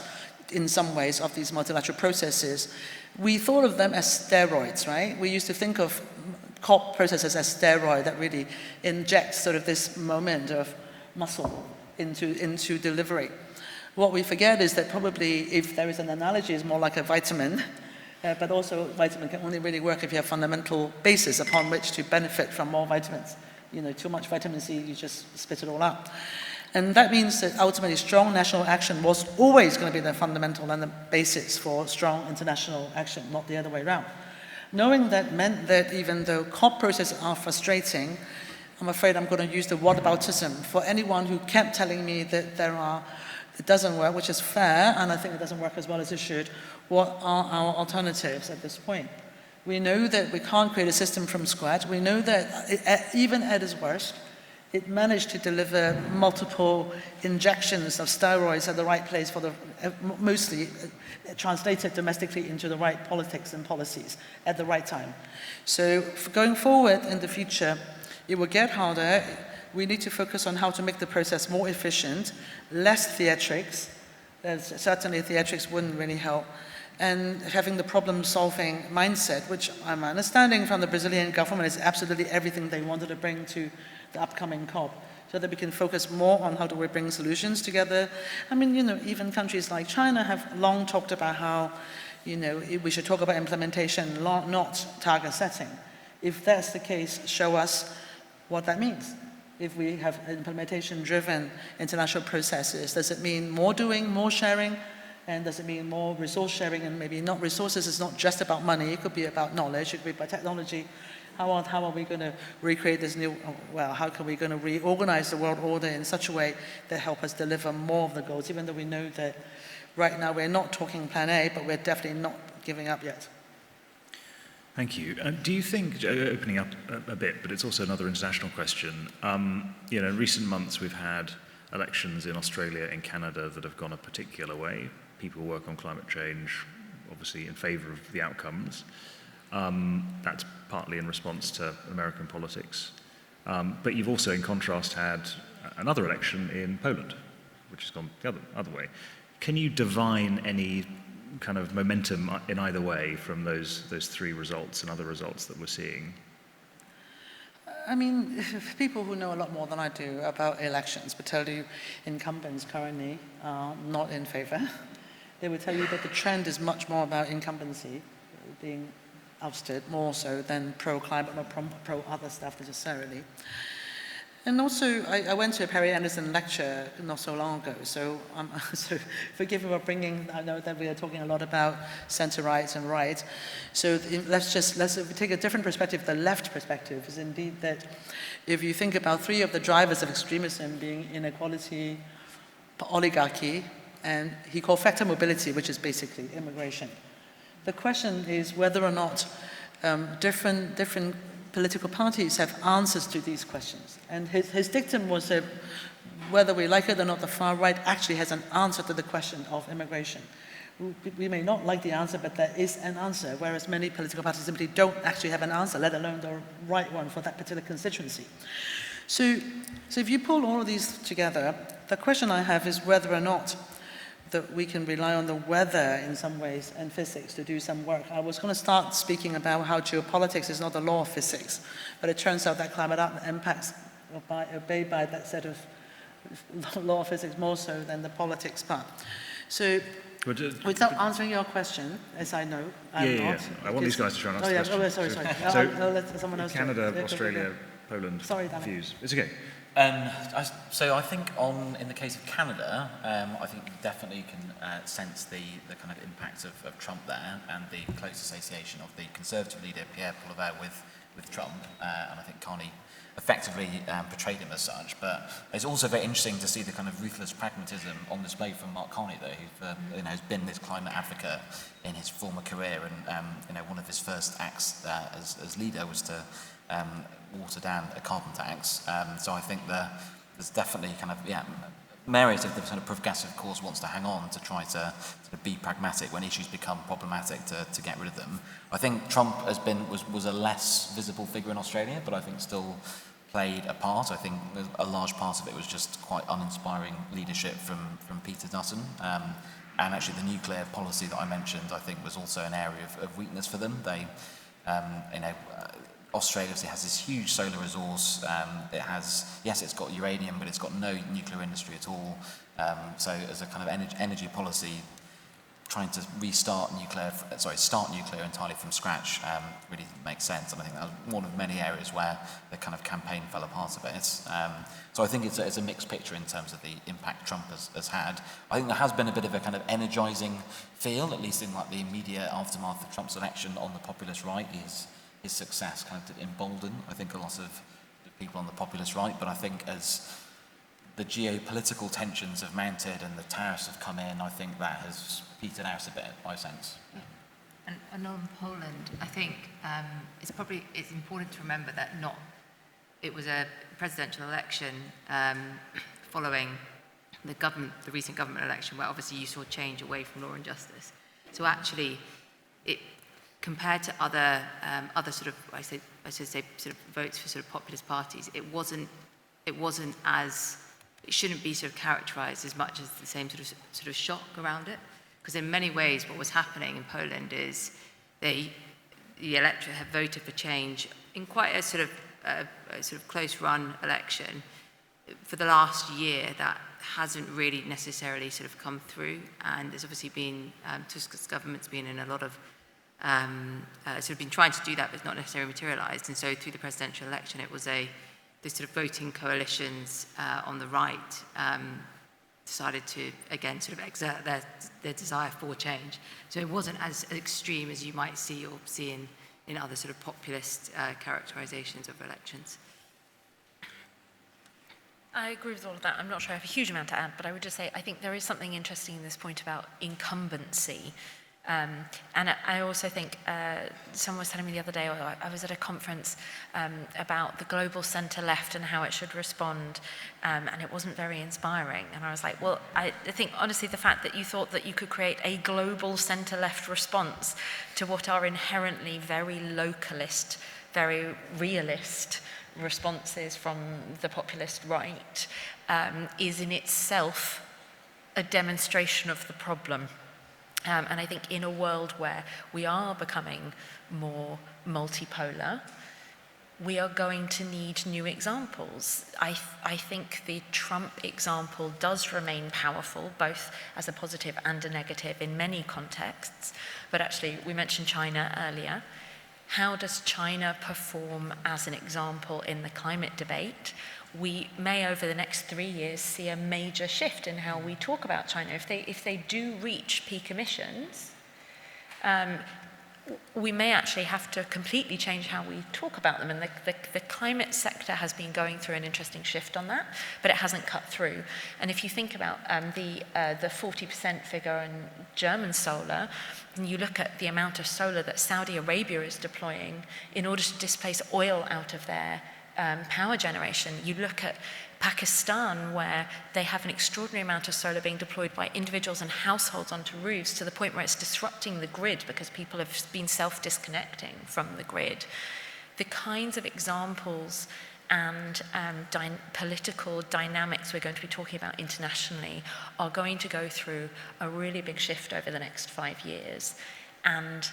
in some ways, of these multilateral processes. We thought of them as steroids, right? We used to think of COP processes as steroid that really injects sort of this moment of muscle into delivery. What we forget is that probably, if there is an analogy, it's more like a vitamin, but also vitamin can only really work if you have fundamental basis upon which to benefit from more vitamins. You know, too much vitamin C, you just spit it all out. And that means that ultimately strong national action was always going to be the fundamental and the basis for strong international action, not the other way around. Knowing that meant that even though COP processes are frustrating, I'm afraid I'm going to use the whataboutism for anyone who kept telling me that it doesn't work, which is fair, and I think it doesn't work as well as it should. What are our alternatives at this point? We know that we can't create a system from scratch. We know that even at its worst, it managed to deliver multiple injections of steroids at the right place for mostly translated domestically into the right politics and policies at the right time. So going forward in the future, it will get harder. We need to focus on how to make the process more efficient, less theatrics. Certainly theatrics wouldn't really help. And having the problem-solving mindset, which I'm understanding from the Brazilian government is absolutely everything they wanted to bring to the upcoming COP, so that we can focus more on how do we bring solutions together. I mean, you know, even countries like China have long talked about how, you know, we should talk about implementation, not target setting. If that's the case, show us what that means. If we have implementation-driven international processes, does it mean more doing, more sharing? And does it mean more resource sharing? And maybe not resources, it's not just about money, it could be about knowledge, it could be about technology. How are we going to recreate this new, well, how can we going to reorganize the world order in such a way that help us deliver more of the goals, even though we know that right now we're not talking plan A, but we're definitely not giving up yet. Thank you. Do you think, opening up a bit, but it's also another international question, you know, in recent months we've had elections in Australia and Canada that have gone a particular way. People work on climate change, obviously in favour of the outcomes. That's partly in response to American politics. But you've also, in contrast, had another election in Poland, which has gone the other way. Can you divine any kind of momentum in either way from those three results and other results that we're seeing? I mean, people who know a lot more than I do about elections would tell you incumbents currently are not in favour. They would tell you that the trend is much more about incumbency being ousted, more so than pro-climate or pro-other stuff necessarily. And also, I went to a Perry Anderson lecture not so long ago, so forgive me for bringing, I know that we are talking a lot about centre-right and right, so let's take a different perspective. The left perspective is indeed that if you think about three of the drivers of extremism being inequality, oligarchy, and he called factor mobility, which is basically immigration. The question is whether or not different political parties have answers to these questions. And his dictum was that whether we like it or not, the far right actually has an answer to the question of immigration. We may not like the answer, but there is an answer, whereas many political parties simply don't actually have an answer, let alone the right one for that particular constituency. So if you pull all of these together, the question I have is whether or not that we can rely on the weather in some ways and physics to do some work. I was going to start speaking about how geopolitics is not the law of physics, but it turns out that climate impacts are obeyed by that set of law of physics more so than the politics part. So without answering your question, as I know, I'm not. Yeah. I want these guys to try and answer the question. Sorry. So I'll let someone else Canada, talk. Australia, Poland Sorry, Danny. views. It's okay. So I think in the case of Canada, I think you definitely can sense the kind of impact of Trump there and the close association of the Conservative leader Pierre Poilievre with Trump, and I think Carney effectively portrayed him as such. But it's also very interesting to see the kind of ruthless pragmatism on display from Mark Carney, though, who has been this climate advocate in his former career, and one of his first acts as leader was to water down a carbon tax. So I think there's definitely kind of, merit if the kind of progressive cause wants to hang on to try to be pragmatic when issues become problematic to get rid of them. I think Trump was a less visible figure in Australia, but I think still played a part. I think a large part of it was just quite uninspiring leadership from Peter Dutton. And actually the nuclear policy that I mentioned, I think, was also an area of weakness for them. They, Australia obviously has this huge solar resource. It's got uranium, but it's got no nuclear industry at all. So as a kind of energy policy, trying to start nuclear entirely from scratch really makes sense. And I think that was one of many areas where the kind of campaign fell apart a bit. So I think it's a mixed picture in terms of the impact Trump has had. I think there has been a bit of a kind of energising feel, at least in like the immediate aftermath of Trump's election on the populist right. His success kind of did embolden, I think, a lot of the people on the populist right. But I think as the geopolitical tensions have mounted and the tariffs have come in, I think that has petered out a bit, I sense. Yeah. And on Poland, I think it's important to remember that it was a presidential election following the recent government election, where obviously you saw change away from law and justice. So actually, compared to other sort of, I should say sort of votes for sort of populist parties, it shouldn't be sort of characterized as much as the same sort of shock around it, because in many ways what was happening in Poland is the electorate have voted for change in quite a sort of close run election for the last year. That hasn't really necessarily sort of come through, and there's obviously been Tusk's government's been in a lot of sort of been trying to do that, but it's not necessarily materialised. And so through the presidential election, it was this sort of voting coalitions on the right decided to, again, sort of exert their desire for change. So it wasn't as extreme as you might see in other sort of populist characterizations of elections. I agree with all of that. I'm not sure I have a huge amount to add, but I would just say I think there is something interesting in this point about incumbency. And I also think someone was telling me the other day, I was at a conference about the global centre-left and how it should respond, and it wasn't very inspiring. And I was like, well, I think honestly the fact that you thought that you could create a global centre-left response to what are inherently very localist, very realist responses from the populist right is in itself a demonstration of the problem. And I think in a world where we are becoming more multipolar, we are going to need new examples. I think the Trump example does remain powerful, both as a positive and a negative in many contexts. But actually, we mentioned China earlier. How does China perform as an example in the climate debate? We may, over the next 3 years, see a major shift in how we talk about China. If they do reach peak emissions, we may actually have to completely change how we talk about them. And the climate sector has been going through an interesting shift on that, but it hasn't cut through. And if you think about the 40% figure in German solar, and you look at the amount of solar that Saudi Arabia is deploying in order to displace oil out of their power generation. You look at Pakistan, where they have an extraordinary amount of solar being deployed by individuals and households onto roofs to the point where it's disrupting the grid because people have been self-disconnecting from the grid. The kinds of examples and political dynamics we're going to be talking about internationally are going to go through a really big shift over the next 5 years. And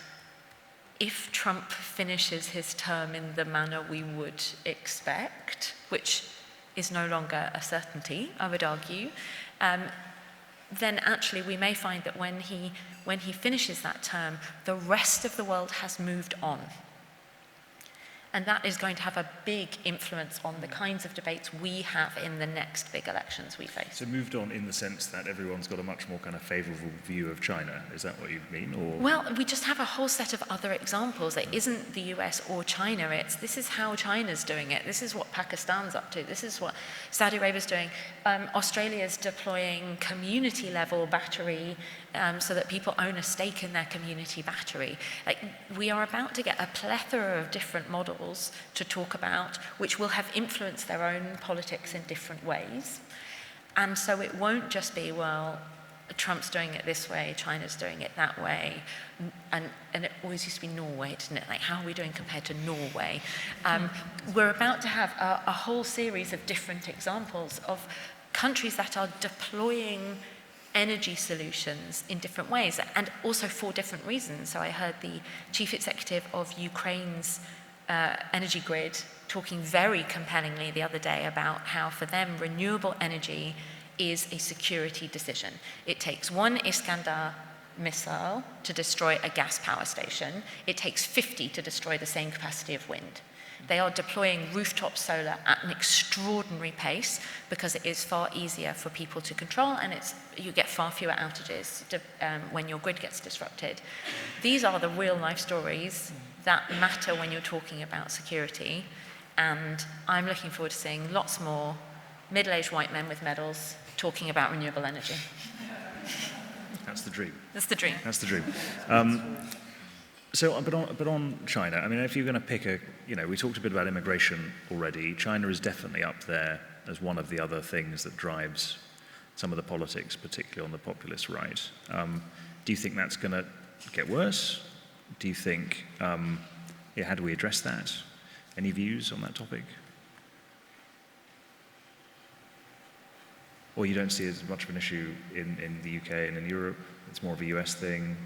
if Trump finishes his term in the manner we would expect, which is no longer a certainty, I would argue, then actually we may find that when he finishes that term, the rest of the world has moved on. And that is going to have a big influence on the kinds of debates we have in the next big elections we face. So moved on in the sense that everyone's got a much more kind of favourable view of China. Is that what you mean? Or? Well, we just have a whole set of other examples. It isn't the US or China. This is how China's doing it. This is what Pakistan's up to. This is what Saudi Arabia's doing. Australia's deploying community-level battery so that people own a stake in their community battery. Like, we are about to get a plethora of different models to talk about, which will have influenced their own politics in different ways. And so it won't just be, well, Trump's doing it this way, China's doing it that way, and it always used to be Norway, didn't it? Like, how are we doing compared to Norway? We're about to have a whole series of different examples of countries that are deploying energy solutions in different ways, and also for different reasons. So I heard the chief executive of Ukraine's energy grid talking very compellingly the other day about how for them renewable energy is a security decision. It takes one Iskander missile to destroy a gas power station. It takes 50 to destroy the same capacity of wind. They are deploying rooftop solar at an extraordinary pace because it is far easier for people to control, and you get far fewer outages when your grid gets disrupted. These are the real life stories that matter when you're talking about security, and I'm looking forward to seeing lots more middle-aged white men with medals talking about renewable energy. That's the dream. That's the dream. That's the dream. But on China, I mean, if you're going to pick we talked a bit about immigration already. China is definitely up there as one of the other things that drives some of the politics, particularly on the populist right. Do you think that's going to get worse? Do you think, how do we address that? Any views on that topic? Or you don't see it as much of an issue in the UK and in Europe? It's more of a US thing?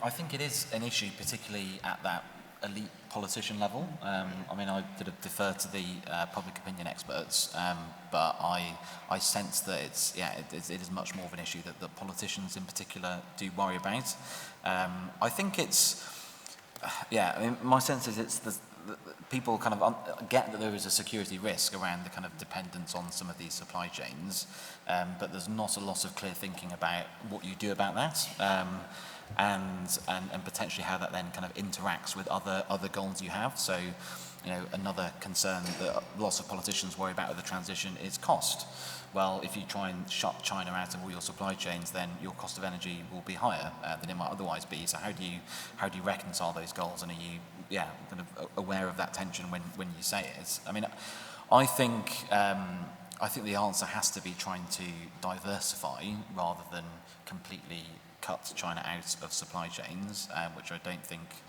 I think it is an issue, particularly at that elite politician level. I mean, I defer to the public opinion experts, but I sense that it is much more of an issue that the politicians in particular do worry about. I think my sense is it's people kind of get that there is a security risk around the kind of dependence on some of these supply chains, but there's not a lot of clear thinking about what you do about that. And potentially how that then kind of interacts with other goals you have. So, another concern that lots of politicians worry about with the transition is cost. Well, if you try and shut China out of all your supply chains, then your cost of energy will be higher than it might otherwise be. So how do you reconcile those goals, and are you kind of aware of that tension when you say it? I mean, I think the answer has to be trying to diversify rather than completely cut China out of supply chains, which I don't think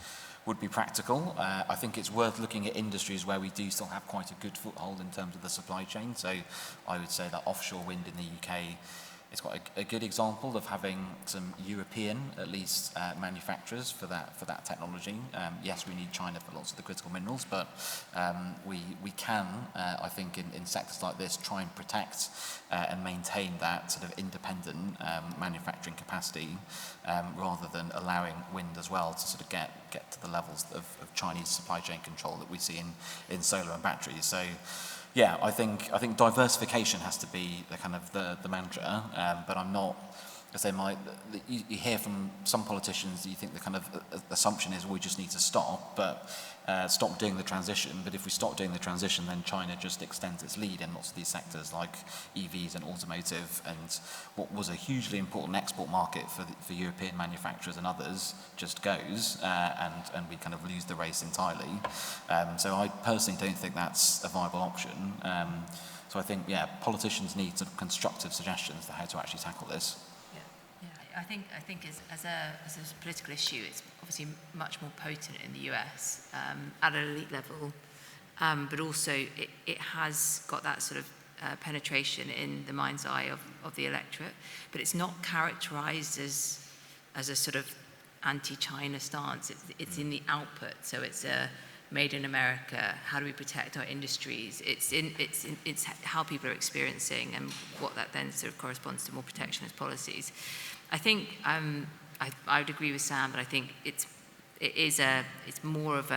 would be practical. I think it's worth looking at industries where we do still have quite a good foothold in terms of the supply chain. So I would say that offshore wind in the UK is quite a good example of having some European, at least, manufacturers for that technology. Yes, we need China for lots of the critical minerals, but we can, I think, in sectors like this, try and protect and maintain that sort of independent manufacturing capacity, rather than allowing wind as well to sort of get to the levels of Chinese supply chain control that we see in solar and batteries. So, yeah, I think diversification has to be the kind of the mantra, but I'm not. You hear from some politicians, you think the kind of assumption is we just need to stop doing the transition. But if we stop doing the transition, then China just extends its lead in lots of these sectors like EVs and automotive, and what was a hugely important export market for European manufacturers and others just goes, and we kind of lose the race entirely. So I personally don't think that's a viable option. So I think, politicians need sort of constructive suggestions to how to actually tackle this. I think as a political issue, it's obviously much more potent in the US at an elite level, but also it has got that sort of penetration in the mind's eye of the electorate, but it's not characterised as a sort of anti-China stance. It's in the output, so it's made in America. How do we protect our industries? It's how people are experiencing, and what that then sort of corresponds to more protectionist policies. I think I would agree with Sam, but I think it's more of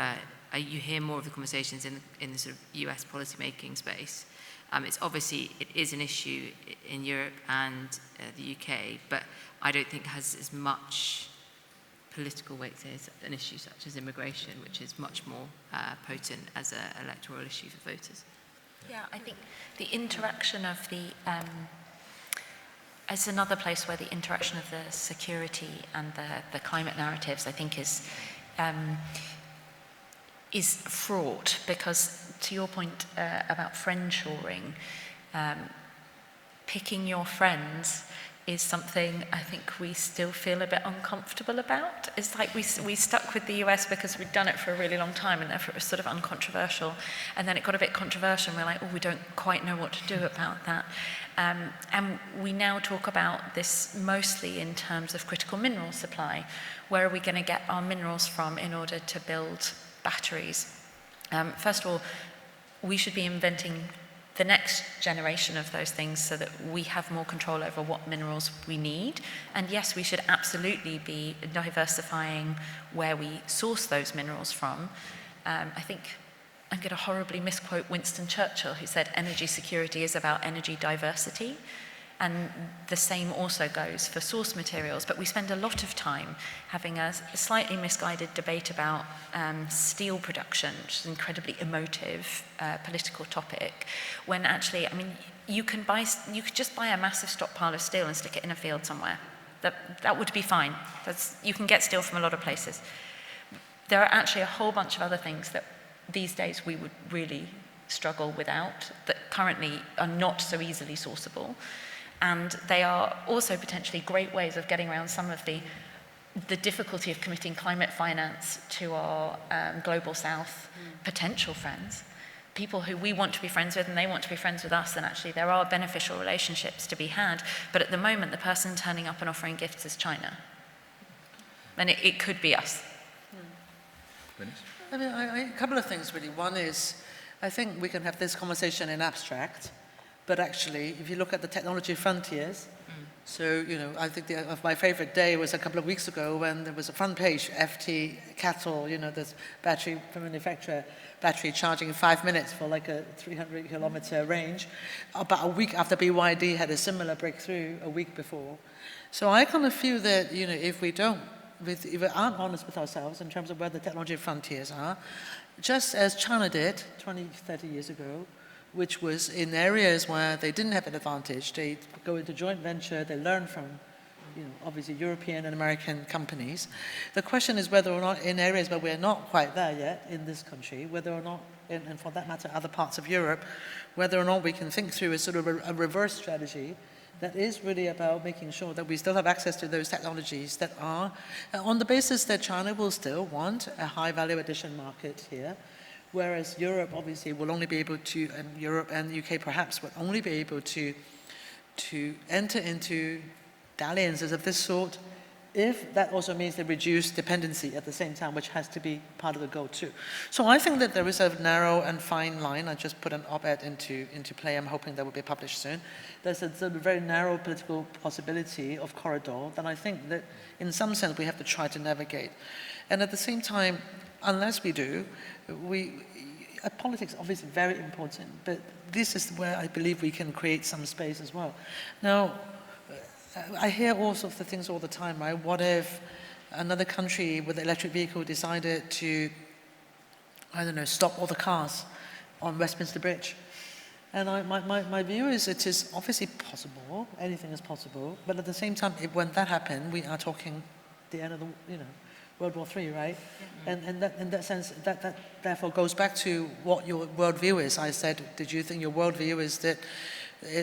you hear more of the conversations in the sort of US policymaking space. It is an issue in Europe and the UK, but I don't think has as much political weight as an issue such as immigration, which is much more potent as an electoral issue for voters. Yeah, I think the interaction of it's another place where the interaction of the security and the climate narratives, I think, is fraught, because to your point about friendshoring, picking your friends is something I think we still feel a bit uncomfortable about. It's like we stuck with the US because we'd done it for a really long time and therefore it was sort of uncontroversial. And then it got a bit controversial and we're like, oh, we don't quite know what to do about that. And we now talk about this mostly in terms of critical mineral supply. Where are we going to get our minerals from in order to build batteries? First of all, we should be inventing the next generation of those things so that we have more control over what minerals we need. And yes, we should absolutely be diversifying where we source those minerals from. I think I'm going to horribly misquote Winston Churchill, who said energy security is about energy diversity. And the same also goes for source materials. But we spend a lot of time having a slightly misguided debate about steel production, which is an incredibly emotive political topic, when actually, I mean, you could just buy a massive stockpile of steel and stick it in a field somewhere. That would be fine. You can get steel from a lot of places. There are actually a whole bunch of other things that these days we would really struggle without, that currently are not so easily sourceable. And they are also potentially great ways of getting around some of the difficulty of committing climate finance to our global south potential friends, people who we want to be friends with and they want to be friends with us, and actually there are beneficial relationships to be had. But at the moment, the person turning up and offering gifts is China. And it could be us. I mean, a couple of things really. One is, I think we can have this conversation in abstract, but actually, if you look at the technology frontiers, so, you know, I think my favorite day was a couple of weeks ago when there was a front page, FT Cattle, you know, this battery manufacturer, battery charging in 5 minutes for like a 300-kilometer range, about a week after BYD had a similar breakthrough a week before. So I kind of feel that, you know, if we aren't honest with ourselves in terms of where the technology frontiers are, just as China did 20, 30 years ago, which was in areas where they didn't have an advantage, they go into joint venture, they learn from, you know, obviously European and American companies. The question is whether or not in areas where we're not quite there yet in this country, whether or not, and for that matter other parts of Europe, whether or not we can think through a sort of a reverse strategy that is really about making sure that we still have access to those technologies that are on the basis that China will still want a high value addition market here, whereas Europe obviously will only be able to, and Europe and the UK perhaps will only be able to enter into dalliances of this sort if that also means they reduce dependency at the same time, which has to be part of the goal too. So I think that there is a narrow and fine line. I just put an op-ed into play. I'm hoping that will be published soon. There's a sort of very narrow political possibility of corridor that I think that in some sense we have to try to navigate. And at the same time, unless we do, politics is obviously very important, but this is where I believe we can create some space as well. Now, I hear all sorts of things all the time, right? What if another country with an electric vehicle decided to, I don't know, stop all the cars on Westminster Bridge? And my view is it is obviously possible, anything is possible, but at the same time, when that happened, we are talking the end of the, you know, World War III, right? Mm-hmm. And that, in that sense, that therefore goes back to what your worldview is. I said, did you think your worldview is that,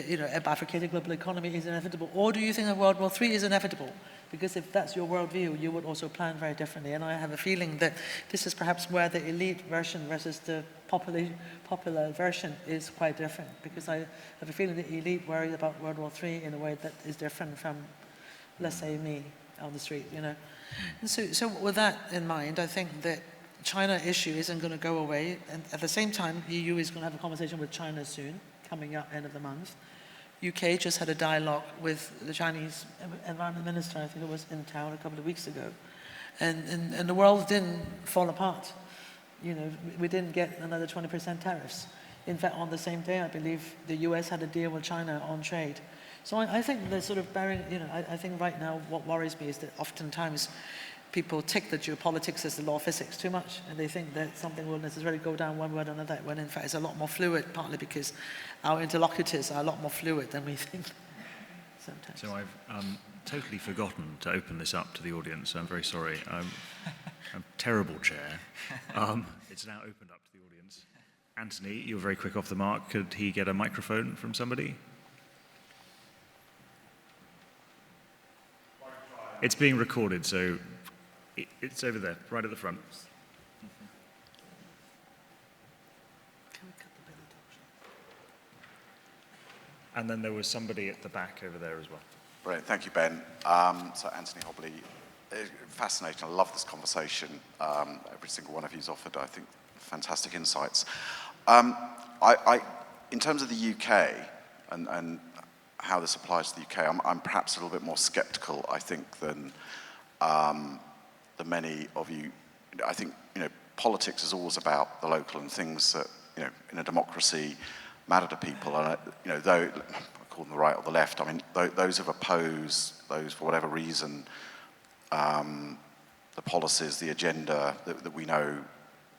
you know, a bifurcated global economy is inevitable, or do you think that World War III is inevitable? Because if that's your worldview, you would also plan very differently. And I have a feeling that this is perhaps where the elite version versus the popular version is quite different. Because I have a feeling the elite worry about World War III in a way that is different from, let's say, me on the street, you know. And so with that in mind, I think that China issue isn't going to go away. And at the same time, the EU is going to have a conversation with China soon, coming up end of the month. UK just had a dialogue with the Chinese environment minister, I think it was in town a couple of weeks ago. And the world didn't fall apart. You know, we didn't get another 20% tariffs. In fact, on the same day, I believe the US had a deal with China on trade. So I think the sort of bearing, you know, I think right now what worries me is that oftentimes people take the geopolitics as the law of physics too much, and they think that something will necessarily go down one way or another, when in fact it's a lot more fluid, partly because our interlocutors are a lot more fluid than we think sometimes. So I've totally forgotten to open this up to the audience. I'm very sorry. I'm a terrible chair. It's now opened up to the audience. Anthony, you're very quick off the mark. Could he get a microphone from somebody? It's being recorded, so it's over there, right at the front. And then there was somebody at the back over there as well. Brilliant, thank you, Ben. So Anthony Hobley, fascinating. I love this conversation. Every single one of you's offered, I think, fantastic insights. In terms of the UK and how this applies to the UK, I'm perhaps a little bit more sceptical, I think, than many of you. I think, you know, politics is always about the local and things that, you know, in a democracy matter to people. And, you know, though, I call them the right or the left, I mean, those who oppose those for whatever reason, the policies, the agenda that we know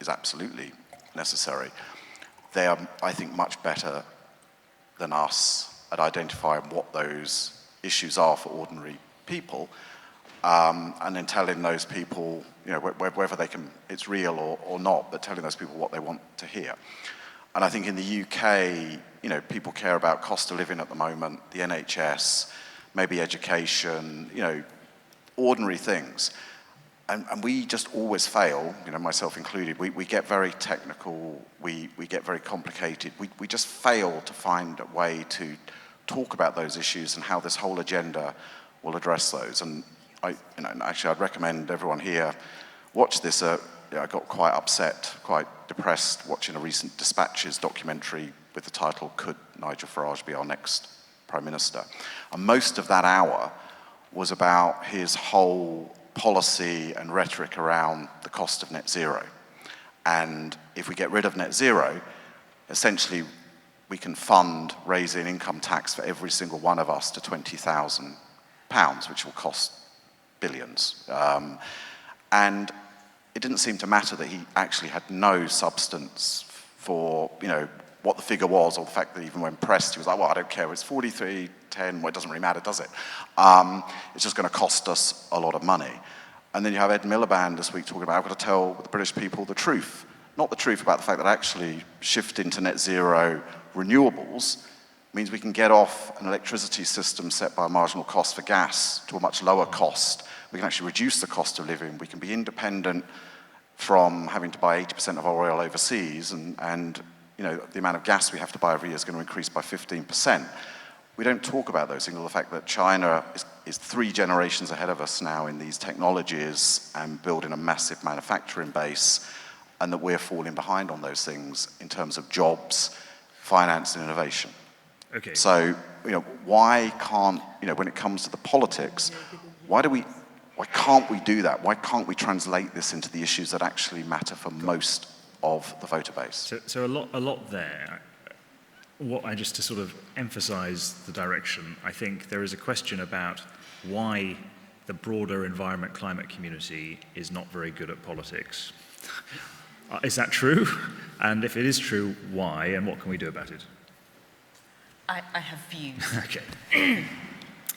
is absolutely necessary, they are, I think, much better than us at identifying what those issues are for ordinary people, and then telling those people, you know, whether they can, it's real or not, but telling those people what they want to hear. And I think in the UK, you know, people care about cost of living at the moment, the NHS, maybe education, you know, ordinary things. And we just always fail, you know, myself included. We get very technical, we get very complicated. We just fail to find a way to talk about those issues and how this whole agenda will address those. And actually, I'd recommend everyone here watch this. I got quite upset, quite depressed watching a recent Dispatches documentary with the title, "Could Nigel Farage be our next Prime Minister?" And most of that hour was about his whole policy and rhetoric around the cost of net zero. And if we get rid of net zero, essentially we can fund raising income tax for every single one of us to £20,000, which will cost billions. And it didn't seem to matter that he actually had no substance for, you know, what the figure was, or the fact that even when pressed, he was like, well, I don't care, it's 43.10, well, it doesn't really matter, does it? It's just going to cost us a lot of money. And then you have Ed Miliband this week talking about, I've got to tell the British people the truth. Not the truth about the fact that actually shifting to net zero renewables means we can get off an electricity system set by a marginal cost for gas to a much lower cost. We can actually reduce the cost of living. We can be independent from having to buy 80% of our oil overseas, and you know, the amount of gas we have to buy every year is going to increase by 15%. We don't talk about those things, or the fact that China is 3 generations ahead of us now in these technologies and building a massive manufacturing base, and that we're falling behind on those things in terms of jobs, finance, and innovation. Okay. So, you know, why can't, you know, when it comes to the politics, why can't we do that? Why can't we translate this into the issues that actually matter for most of the voter base? So a lot there. What I just to sort of emphasize the direction, I think there is a question about why the broader environment climate community is not very good at politics. Is that true? And if it is true, why? And what can we do about it? I have views. Okay.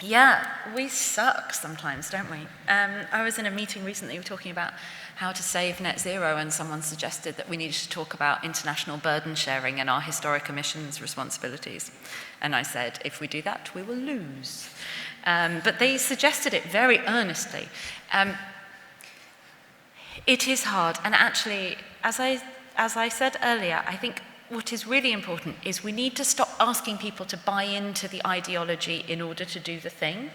Yeah, we suck sometimes, don't we? I was in a meeting recently, we were talking about how to save net zero, and someone suggested that we needed to talk about international burden sharing and our historic emissions responsibilities. And I said, if we do that, we will lose. But they suggested it very earnestly. It is hard, and actually, as I said earlier, I think what is really important is we need to stop asking people to buy into the ideology in order to do the thing.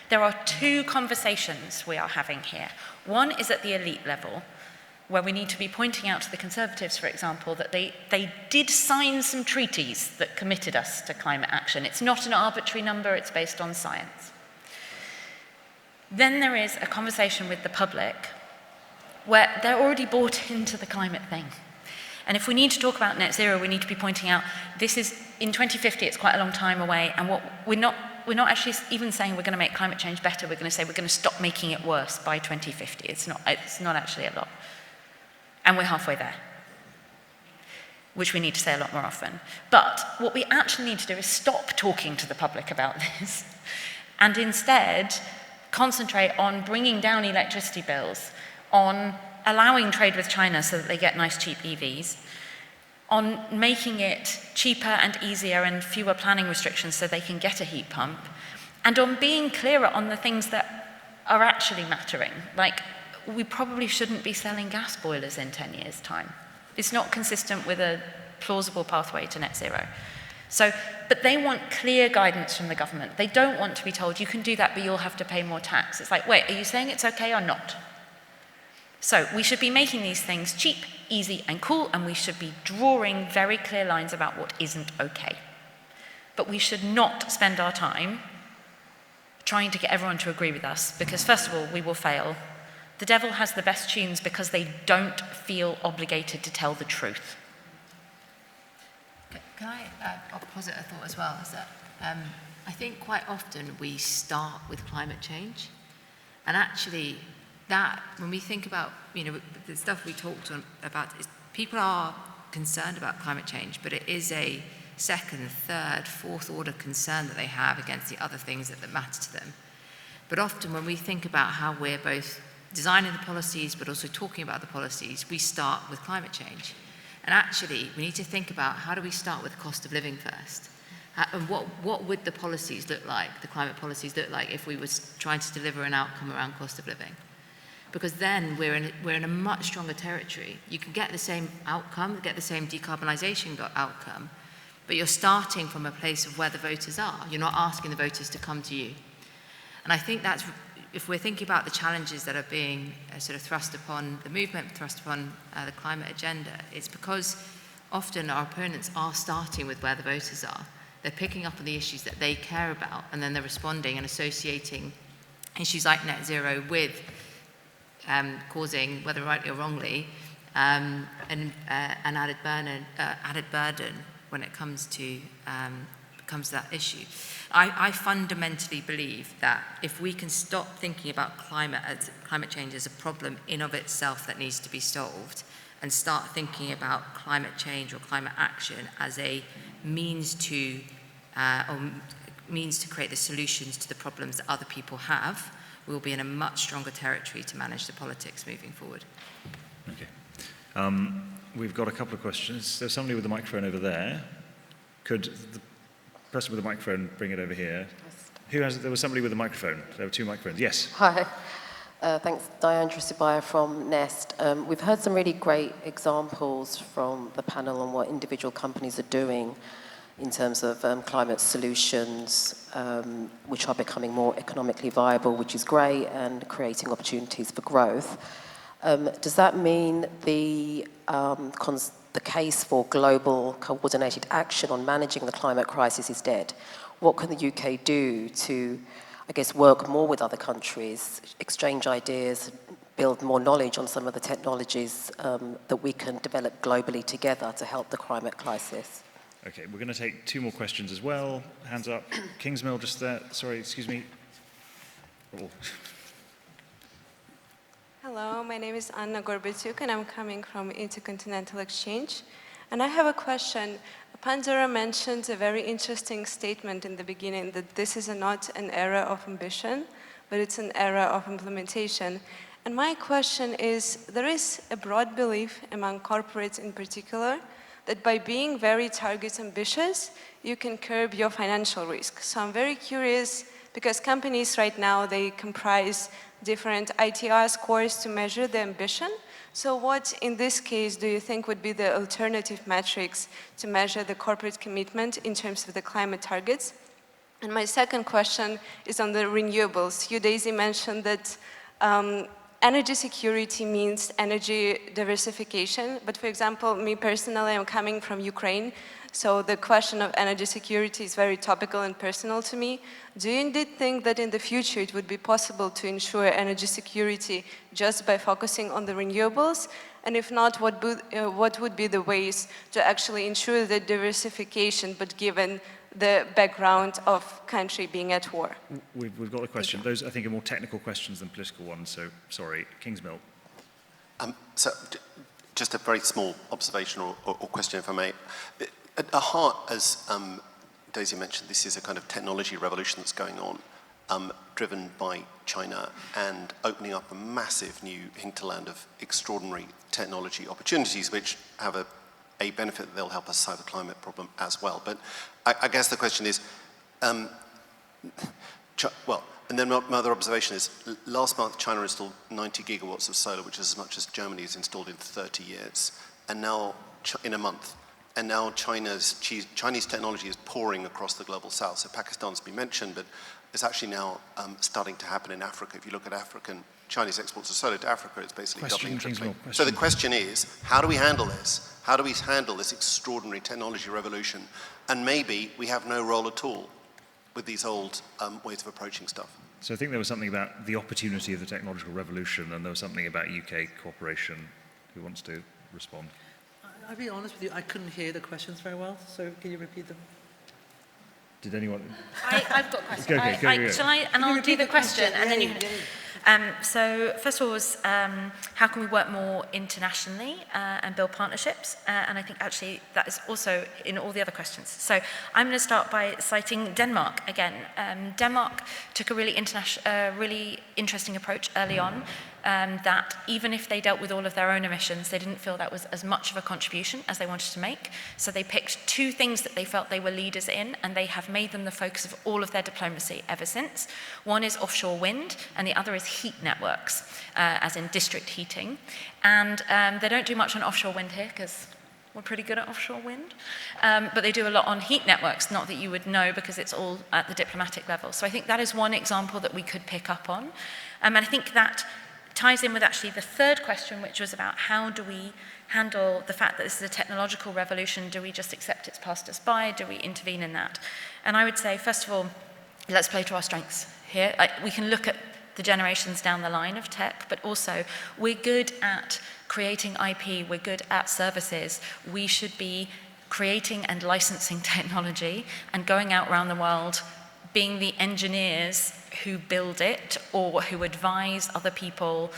There are 2 conversations we are having here. One is at the elite level, where we need to be pointing out to the Conservatives, for example, that they did sign some treaties that committed us to climate action. It's not an arbitrary number, it's based on science. Then there is a conversation with the public, where they're already bought into the climate thing. And if we need to talk about net zero, we need to be pointing out this is, in 2050, it's quite a long time away, and what we're not actually even saying we're going to make climate change better, we're going to say we're going to stop making it worse by 2050. It's not actually a lot. And we're halfway there, which we need to say a lot more often. But what we actually need to do is stop talking to the public about this and instead concentrate on bringing down electricity bills, on allowing trade with China so that they get nice cheap EVs, on making it cheaper and easier and fewer planning restrictions so they can get a heat pump, and on being clearer on the things that are actually mattering. Like, we probably shouldn't be selling gas boilers in 10 years' time. It's not consistent with a plausible pathway to net zero. So, but they want clear guidance from the government. They don't want to be told, you can do that, but you'll have to pay more tax. It's like, wait, are you saying it's okay or not? So we should be making these things cheap, easy, and cool, and we should be drawing very clear lines about what isn't okay. But we should not spend our time trying to get everyone to agree with us, because first of all, we will fail. The devil has the best tunes because they don't feel obligated to tell the truth. Can I posit a thought as well? Is that I think quite often we start with climate change, and actually that, when we think about, the stuff we talked about, is people are concerned about climate change, but it is a second, third, fourth order concern that they have against the other things that matter to them. But often when we think about how we're both designing the policies but also talking about the policies, we start with climate change. And actually, we need to think about how do we start with cost of living first? And what would the policies look like, the climate policies look like, if we were trying to deliver an outcome around cost of living? Because then we're in a much stronger territory. You can get the same outcome, get the same decarbonisation outcome, but you're starting from a place of where the voters are. You're not asking the voters to come to you. And I think that's, if we're thinking about the challenges that are being sort of thrust upon the movement, thrust upon the climate agenda, it's because often our opponents are starting with where the voters are. They're picking up on the issues that they care about, and then they're responding and associating issues like net zero with causing, whether rightly or wrongly, an added burden when it comes to that issue. I fundamentally believe that if we can stop thinking about climate change as a problem in of itself that needs to be solved, and start thinking about climate change or climate action as a means to create the solutions to the problems that other people have, we'll be in a much stronger territory to manage the politics moving forward. Okay. We've got a couple of questions. There's somebody with the microphone over there. Could the person with the microphone bring it over here? Yes. There was somebody with a microphone. There were two microphones. Yes. Hi. Thanks, Diane Trusibaya from Nest. We've heard some really great examples from the panel on what individual companies are doing in terms of climate solutions, which are becoming more economically viable, which is great, and creating opportunities for growth. Does that mean the case for global coordinated action on managing the climate crisis is dead? What can the UK do to, I guess, work more with other countries, exchange ideas, build more knowledge on some of the technologies that we can develop globally together to help the climate crisis? Okay, we're going to take two more questions as well. Hands up. Kingsmill, just there. Sorry, excuse me. Oh. Hello, my name is Anna Gorbatyuk, and I'm coming from Intercontinental Exchange. And I have a question. Pandora mentioned a very interesting statement in the beginning, that this is not an era of ambition, but it's an era of implementation. And my question is, there is a broad belief among corporates in particular that by being very target ambitious, you can curb your financial risk. So I'm very curious, because companies right now, they comprise different ITR scores to measure the ambition. So what, in this case, do you think would be the alternative metrics to measure the corporate commitment in terms of the climate targets? And my second question is on the renewables. You, Daisy, mentioned that energy security means energy diversification, but for example, me personally, I'm coming from Ukraine, so the question of energy security is very topical and personal to me. Do you indeed think that in the future it would be possible to ensure energy security just by focusing on the renewables? And if not, what would be the ways to actually ensure the diversification, but given the background of country being at war? We've got a question. Those, I think, are more technical questions than political ones, so sorry. Kingsmill. Just a very small observation or question, if I may. At the heart, as Daisy mentioned, this is a kind of technology revolution that's going on, driven by China and opening up a massive new hinterland of extraordinary technology opportunities, which have a benefit that they'll help us solve the climate problem as well. But I guess the question is, and then my other observation is, last month China installed 90 gigawatts of solar, which is as much as Germany has installed in 30 years, and now in a month. And now Chinese technology is pouring across the global south. So Pakistan's been mentioned, but it's actually now starting to happen in Africa. If you look at Chinese exports of solar to Africa, it's basically doubling. So the question is, how do we handle this? How do we handle this extraordinary technology revolution? And maybe we have no role at all with these old ways of approaching stuff. So I think there was something about the opportunity of the technological revolution, and there was something about UK cooperation. Who wants to respond? I'll be honest with you, I couldn't hear the questions very well, so can you repeat them? Did anyone? I've got a question. Go. Shall I? And I'll do the question, and then you. So first of all was how can we work more internationally and build partnerships? And I think actually that is also in all the other questions. So I'm going to start by citing Denmark again. Denmark took a really interesting approach early on. That even if they dealt with all of their own emissions, they didn't feel that was as much of a contribution as they wanted to make. So they picked two things that they felt they were leaders in, and they have made them the focus of all of their diplomacy ever since. One is offshore wind, and the other is heat networks, as in district heating. And they don't do much on offshore wind here, because we're pretty good at offshore wind. But they do a lot on heat networks, not that you would know, because it's all at the diplomatic level. So I think that is one example that we could pick up on. And I think that ties in with actually the third question, which was about how do we handle the fact that this is a technological revolution? Do we just accept it's passed us by? Do we intervene in that? And I would say, first of all, let's play to our strengths here. We can look at the generations down the line of tech, but also we're good at creating IP, we're good at services. We should be creating and licensing technology and going out around the world being the engineers who build it or who advise other people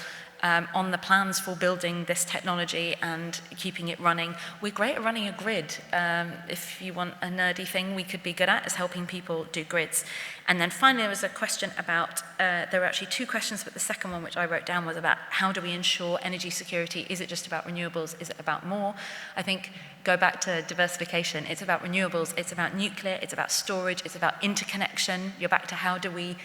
on the plans for building this technology and keeping it running. We're great at running a grid. If you want a nerdy thing we could be good at is helping people do grids. And then finally there was a question about, there were actually two questions, but the second one which I wrote down was about how do we ensure energy security? Is it just about renewables? Is it about more? I think go back to diversification. It's about renewables, it's about nuclear, it's about storage, it's about interconnection. You're back to how do we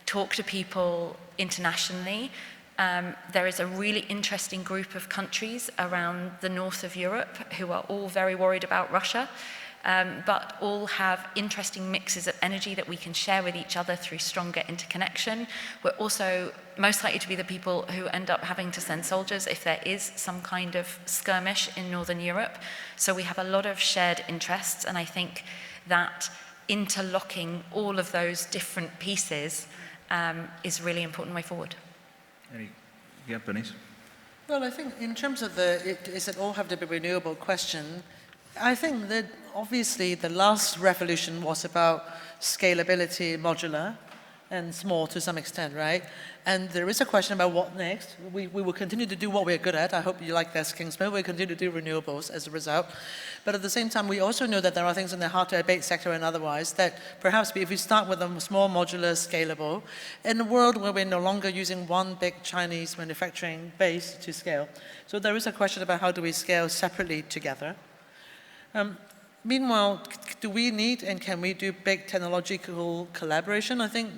talk to people internationally. There is a really interesting group of countries around the north of Europe who are all very worried about Russia, but all have interesting mixes of energy that we can share with each other through stronger interconnection. We're also most likely to be the people who end up having to send soldiers if there is some kind of skirmish in Northern Europe. So we have a lot of shared interests, and I think that interlocking all of those different pieces is a really important way forward. Yeah, Bernice? Well, I think in terms of is it all have to be renewable question, I think that obviously the last revolution was about scalability, modular, and small to some extent, right? And there is a question about what next. We will continue to do what we're good at. I hope you like this, Kingsmill. We'll continue to do renewables as a result. But at the same time, we also know that there are things in the hard-to-abate sector and otherwise that perhaps if we start with them small, modular, scalable, in a world where we're no longer using one big Chinese manufacturing base to scale. So there is a question about how do we scale separately together. Meanwhile, do we need and can we do big technological collaboration? I think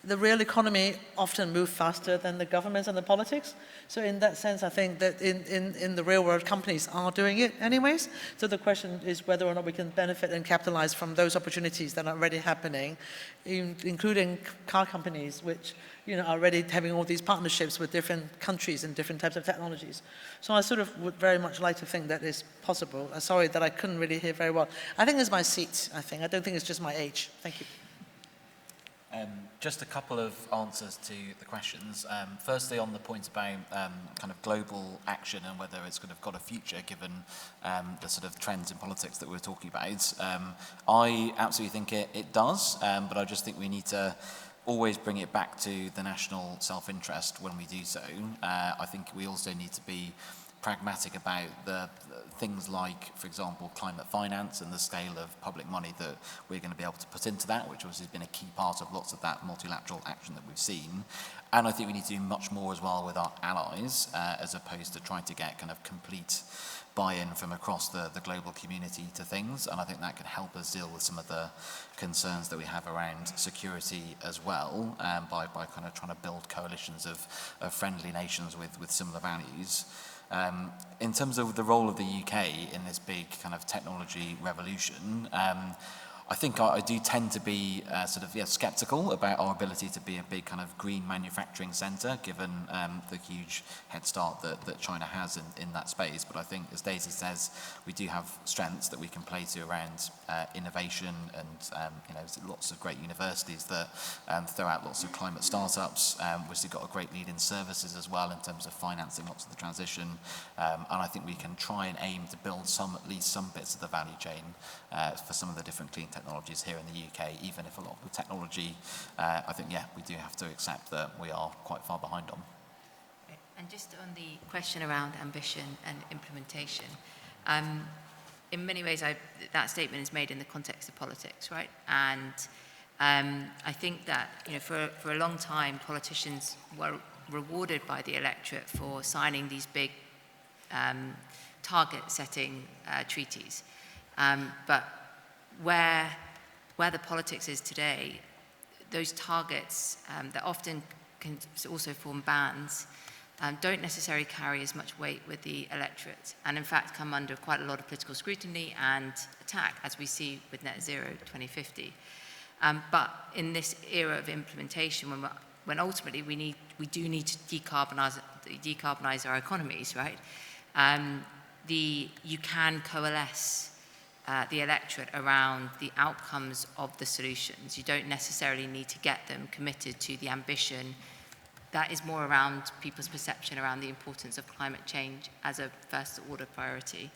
the real economy often moves faster than the governments and the politics. So in that sense, I think that in the real world, companies are doing it anyways. So the question is whether or not we can benefit and capitalize from those opportunities that are already happening, including car companies, which are already having all these partnerships with different countries and different types of technologies. So I sort of would very much like to think that is possible. I'm sorry that I couldn't really hear very well. I think it's my seat, I think. I don't think it's just my age. Thank you. Just a couple of answers to the questions. Firstly, on the point about kind of global action and whether it's kind of got a future given the sort of trends in politics that we're talking about. I absolutely think it does, but I just think we need to always bring it back to the national self-interest when we do so. I think we also need to be pragmatic about the things like, for example, climate finance and the scale of public money that we're going to be able to put into that, which obviously has been a key part of lots of that multilateral action that we've seen. And I think we need to do much more as well with our allies, as opposed to trying to get kind of complete buy-in from across the global community to things. And I think that can help us deal with some of the concerns that we have around security as well, by kind of trying to build coalitions of friendly nations with similar values. In terms of the role of the UK in this big kind of technology revolution, I think I do tend to be sceptical about our ability to be a big kind of green manufacturing centre, given the huge head start that China has in that space. But I think, as Daisy says, we do have strengths that we can play to around innovation and lots of great universities that throw out lots of climate startups. We've still got a great lead in services as well in terms of financing lots of the transition. And I think we can try and aim to build at least some bits of the value chain for some of the different clean technologies here in the UK, even if a lot of the technology, I think, we do have to accept that we are quite far behind on. And just on the question around ambition and implementation, in many ways that statement is made in the context of politics, right? And I think that for a long time, politicians were rewarded by the electorate for signing these big target-setting treaties. But where the politics is today, those targets that often can also form bans don't necessarily carry as much weight with the electorate, and in fact come under quite a lot of political scrutiny and attack, as we see with Net Zero 2050. But in this era of implementation, when ultimately we do need to decarbonize our economies, right? You can coalesce the electorate around the outcomes of the solutions. You don't necessarily need to get them committed to the ambition. That is more around people's perception around the importance of climate change as a first order priority.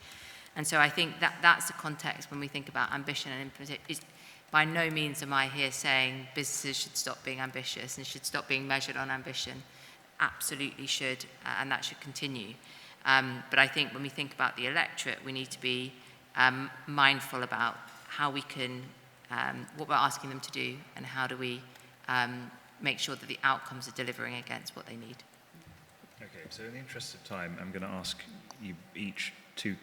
And so I think that's the context when we think about ambition and implementation. By no means am I here saying businesses should stop being ambitious and should stop being measured on ambition. Absolutely should, and that should continue. But I think when we think about the electorate, we need to be mindful about how we can, what we're asking them to do, and how do we make sure that the outcomes are delivering against what they need. Okay, so in the interest of time, I'm going to ask you each two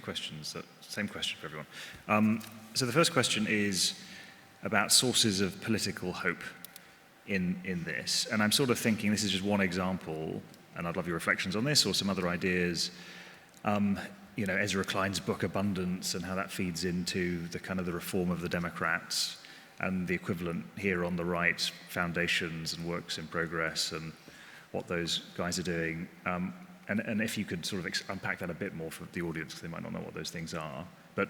questions, same question for everyone. So the first question is about sources of political hope in this. And I'm sort of thinking this is just one example, and I'd love your reflections on this or some other ideas. Ezra Klein's book Abundance and how that feeds into the kind of the reform of the Democrats and the equivalent here on the right, foundations and works in progress and what those guys are doing. And if you could sort of unpack that a bit more for the audience, because they might not know what those things are. But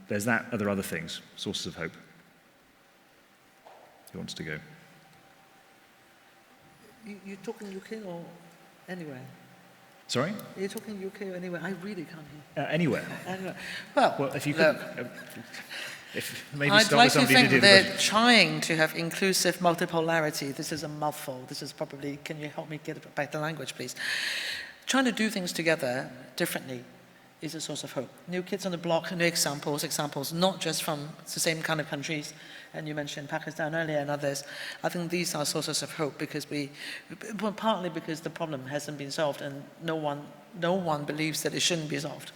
there's that. Are there other things, sources of hope? Who wants to go? You talking UK or anywhere? Sorry? Are you talking UK or anywhere? I really can't hear. Anywhere. Anywhere. Well, if you look, could, maybe I'd start like with to somebody think who did they're the question. trying to have inclusive multipolarity. This is a mouthful. This is probably, can you help me get back the language, please? Trying to do things together differently is a source of hope. New kids on the block, new examples, not just from the same kind of countries, and you mentioned Pakistan earlier and others. I think these are sources of hope because partly because the problem hasn't been solved and no one believes that it shouldn't be solved.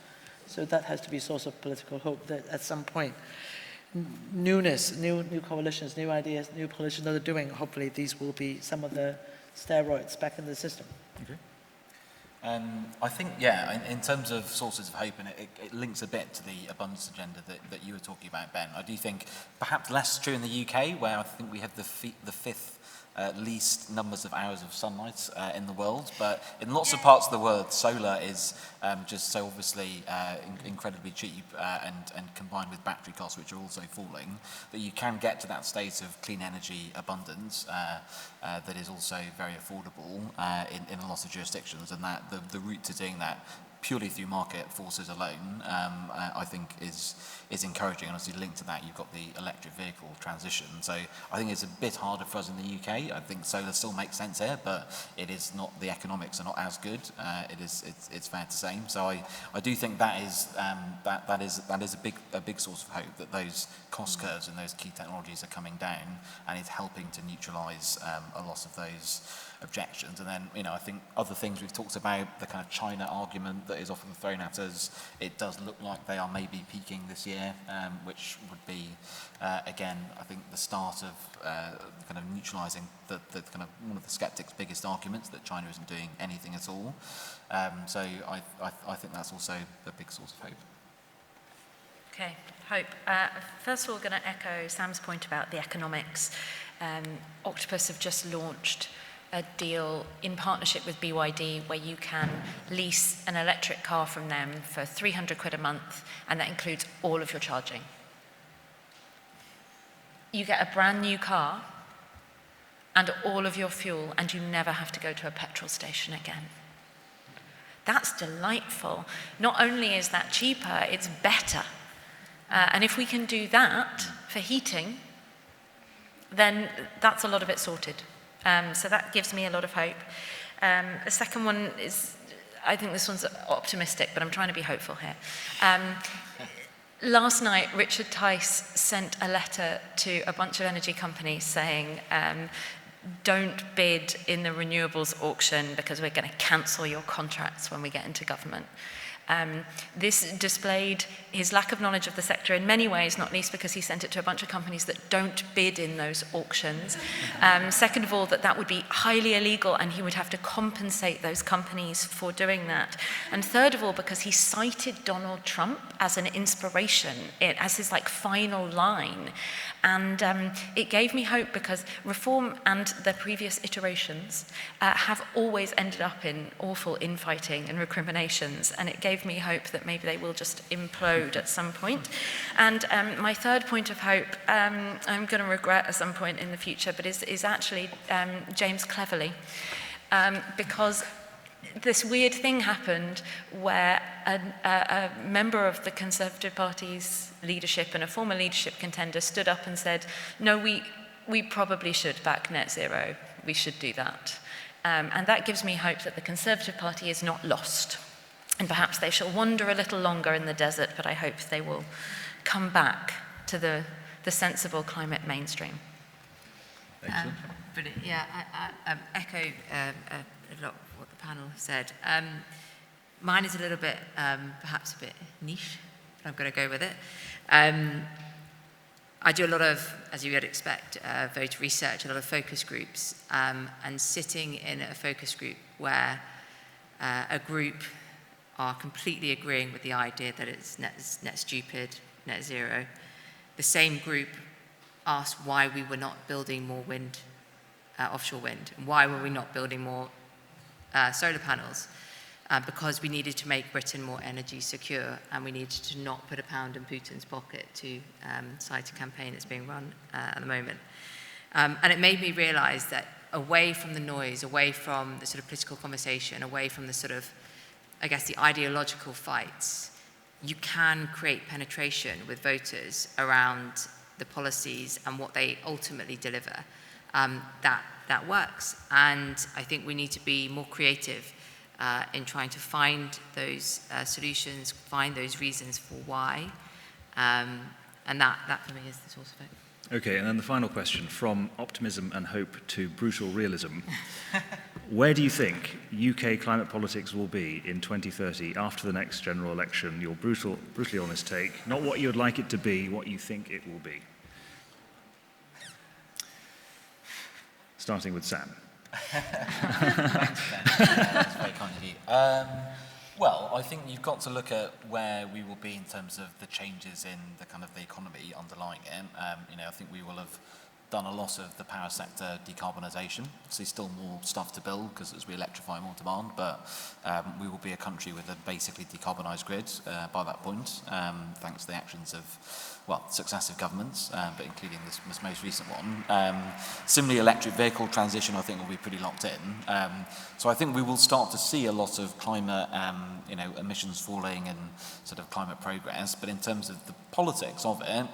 So that has to be a source of political hope that at some point. newness, new coalitions, new ideas, new politicians that are doing. Hopefully these will be some of the steroids back in the system. Okay. I think, yeah, in terms of sources of hope, and it links a bit to the abundance agenda that you were talking about, Ben. I do think perhaps less true in the UK, where I think we have the fifth least numbers of hours of sunlight in the world, but in lots of parts of the world, solar is just so obviously incredibly cheap and combined with battery costs, which are also falling, that you can get to that state of clean energy abundance that is also very affordable in a lot of jurisdictions, and that the route to doing that purely through market forces alone, I think is encouraging. And obviously linked to that, you've got the electric vehicle transition. So I think it's a bit harder for us in the UK. I think solar still makes sense here, but it is not, the economics are not as good. It's fair to say. So I do think that is a big source of hope, that those cost curves and those key technologies are coming down, and it's helping to neutralise a lot of those objections. And then, I think other things we've talked about, the kind of China argument that is often thrown at us, it does look like they are maybe peaking this year, which would be, again, I think the start of kind of neutralising the kind of one of the skeptics' biggest arguments, that China isn't doing anything at all. So I think that's also a big source of hope. Okay, hope. First of all, going to echo Sam's point about the economics. Octopus have just launched a deal in partnership with BYD where you can lease an electric car from them for 300 quid a month, and that includes all of your charging. You get a brand new car and all of your fuel, and you never have to go to a petrol station again. That's delightful. Not only is that cheaper, it's better. And if we can do that for heating, then that's a lot of it sorted. So that gives me a lot of hope. The second one is, I think this one's optimistic, but I'm trying to be hopeful here. Last night, Richard Tice sent a letter to a bunch of energy companies saying, don't bid in the renewables auction because we're going to cancel your contracts when we get into government. This displayed his lack of knowledge of the sector in many ways, not least because he sent it to a bunch of companies that don't bid in those auctions. Second of all, that would be highly illegal and he would have to compensate those companies for doing that. And third of all, because he cited Donald Trump as an inspiration, as his final line. And it gave me hope because reform and the previous iterations have always ended up in awful infighting and recriminations, and it gave me hope that maybe they will just implode at some point. And my third point of hope, I'm going to regret at some point in the future, but is actually James Cleverly, because this weird thing happened where a member of the Conservative Party's leadership and a former leadership contender stood up and said, no, we probably should back net zero. We should do that. And that gives me hope that the Conservative Party is not lost. And perhaps they shall wander a little longer in the desert, but I hope they will come back to the sensible climate mainstream. Excellent. Brilliant. Yeah, I echo a lot of what the panel said. Mine is a little bit, perhaps a bit niche, but I'm going to go with it. I do a lot of, as you would expect, voter research, a lot of focus groups, and sitting in a focus group where a group are completely agreeing with the idea that it's net stupid, net zero. The same group asked why we were not building more wind, offshore wind, and why were we not building more solar panels, because we needed to make Britain more energy secure, and we needed to not put a pound in Putin's pocket to cite a campaign that's being run at the moment. And it made me realize that away from the noise, away from the sort of political conversation, away from the sort of, I guess, the ideological fights, you can create penetration with voters around the policies and what they ultimately deliver. That works. And I think we need to be more creative in trying to find those solutions, find those reasons for why. And that for me is the source of hope. Okay, and then the final question, from optimism and hope to brutal realism. Where do you think UK climate politics will be in 2030 after the next general election? Your brutally honest take, not what you'd like it to be, what you think it will be. Starting with Sam. Thanks, Ben. That's very kind of you. Well, I think you've got to look at where we will be in terms of the changes in the kind of the economy underlying it. I think we will have done a lot of the power sector decarbonisation. So still more stuff to build because as we electrify more demand, but we will be a country with a basically decarbonised grid by that point, thanks to the actions of, successive governments, but including this most recent one. Similarly, electric vehicle transition, I think, will be pretty locked in. So I think we will start to see a lot of climate, emissions falling and sort of climate progress. But in terms of the politics of it,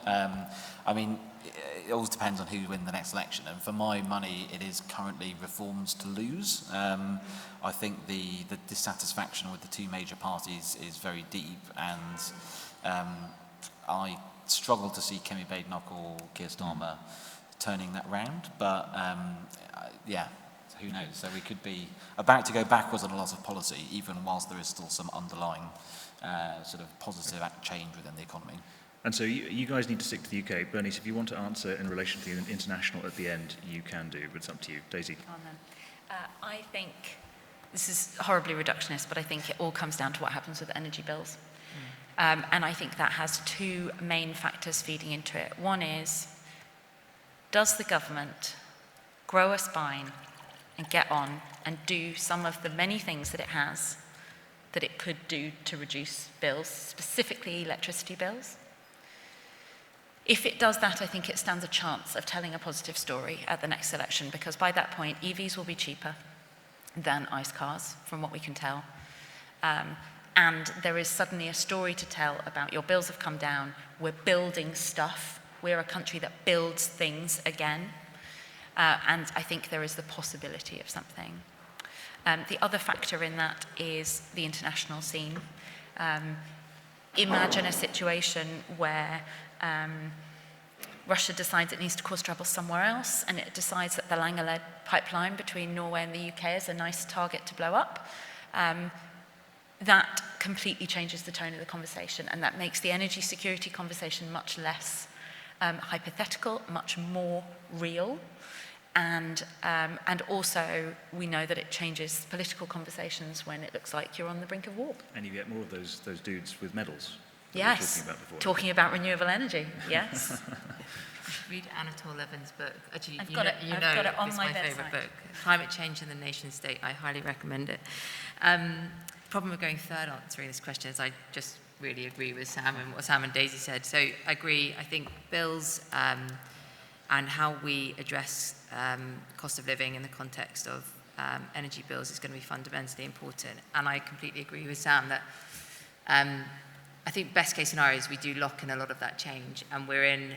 it always depends on who wins the next election. And for my money, it is currently reforms to lose. I think the dissatisfaction with the two major parties is very deep, and I struggle to see Kemi Badenoch or Keir Starmer turning that round. But who knows? So we could be about to go backwards on a lot of policy, even whilst there is still some underlying sort of positive change within the economy. And so you guys need to stick to the UK. Bernice, if you want to answer in relation to the international at the end, you can do, but it's up to you. Daisy. I think, this is horribly reductionist, but I think it all comes down to what happens with energy bills. And I think that has two main factors feeding into it. One is, does the government grow a spine and get on and do some of the many things that it has that it could do to reduce bills, specifically electricity bills? If it does that, I think it stands a chance of telling a positive story at the next election, because by that point, EVs will be cheaper than ICE cars, from what we can tell. And there is suddenly a story to tell about your bills have come down, we're building stuff, we're a country that builds things again. And I think there is the possibility of something. The other factor in that is the international scene. Imagine a situation where Russia decides it needs to cause trouble somewhere else, and it decides that the Lange pipeline between Norway and the UK is a nice target to blow up. That completely changes the tone of the conversation, and that makes the energy security conversation much less hypothetical, much more real. And also, we know that it changes political conversations when it looks like you're on the brink of war. And you get more of those dudes with medals. Yes, talking about renewable energy, yes. Read Anatole Levin's book. Actually, I've got it on it's my my favourite bedside. book. Climate Change in the Nation State. I highly recommend it. Problem of going third answering this question is I just really agree with Sam and what Sam and Daisy said. So I agree. I think bills and how we address cost of living in the context of energy bills is going to be fundamentally important. And I completely agree with Sam that I think best case scenario is we do lock in a lot of that change, and we're in,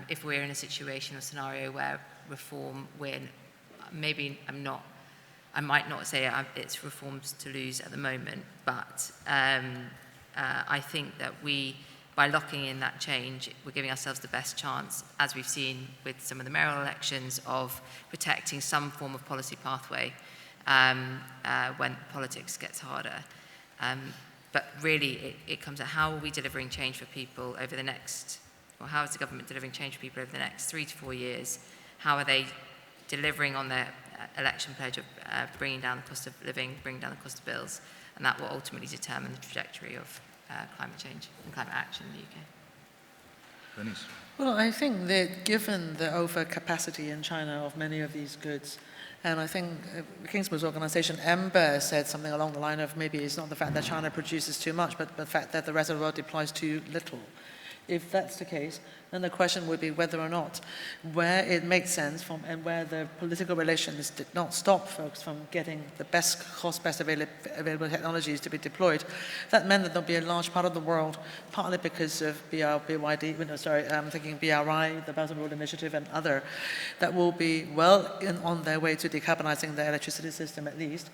if we're in a situation or scenario where reform, I might not say it's reforms to lose at the moment, but I think that by locking in that change, we're giving ourselves the best chance, as we've seen with some of the mayoral elections, of protecting some form of policy pathway when politics gets harder. But really, it comes to how are we delivering change for people over the next, or how is the government delivering change for people over the next 3 to 4 years? How are they delivering on their election pledge of bringing down the cost of living, bringing down the cost of bills? And that will ultimately determine the trajectory of climate change and climate action in the UK. Bernice. Well, I think that given the overcapacity in China of many of these goods, and I think Kingsman's organization, Ember, said something along the line of maybe it's not the fact that China produces too much, but the fact that the rest of the world deploys too little. If that's the case, then the question would be whether or not, where it makes sense and where the political relations did not stop folks from getting the best cost, best available technologies to be deployed, that meant that there'll be a large part of the world, partly because of I'm thinking BRI, the Belt and Road Initiative, and other, that will be on their way to decarbonizing their electricity system at least.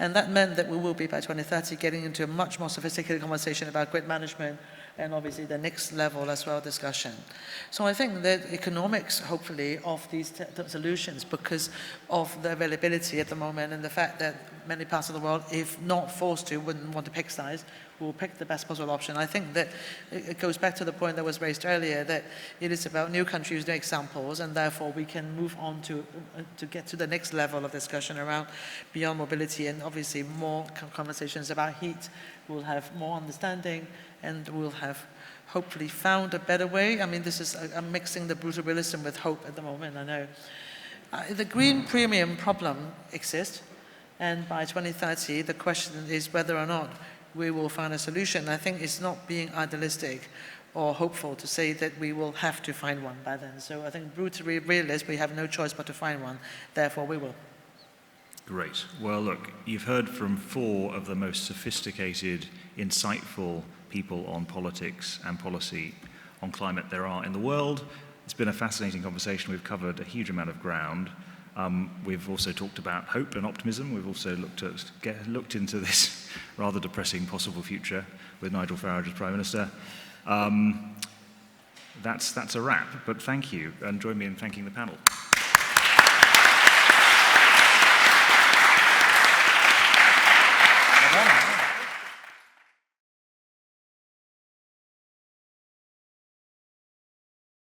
And that meant that we will be, by 2030, getting into a much more sophisticated conversation about grid management, and obviously the next level as well discussion. So I think that economics, hopefully, of these solutions, because of the availability at the moment and the fact that many parts of the world, if not forced to, wouldn't want to pick sides, will pick the best possible option. I think that it goes back to the point that was raised earlier, that it is about new countries, new examples, and therefore we can move on to get to the next level of discussion around beyond mobility, and obviously more conversations about heat. We'll have more understanding, and we'll have hopefully found a better way. I mean, this is, I'm mixing the brutal realism with hope at the moment, I know. The green premium problem exists, and by 2030, the question is whether or not we will find a solution. I think it's not being idealistic or hopeful to say that we will have to find one by then. So I think brutally realist, we have no choice but to find one, therefore we will. Great. Well, look, you've heard from 4 of the most sophisticated, insightful people on politics and policy on climate there are in the world. It's been a fascinating conversation. We've covered a huge amount of ground. We've also talked about hope and optimism. We've also looked into this rather depressing possible future with Nigel Farage as Prime Minister. That's a wrap, but thank you, and join me in thanking the panel.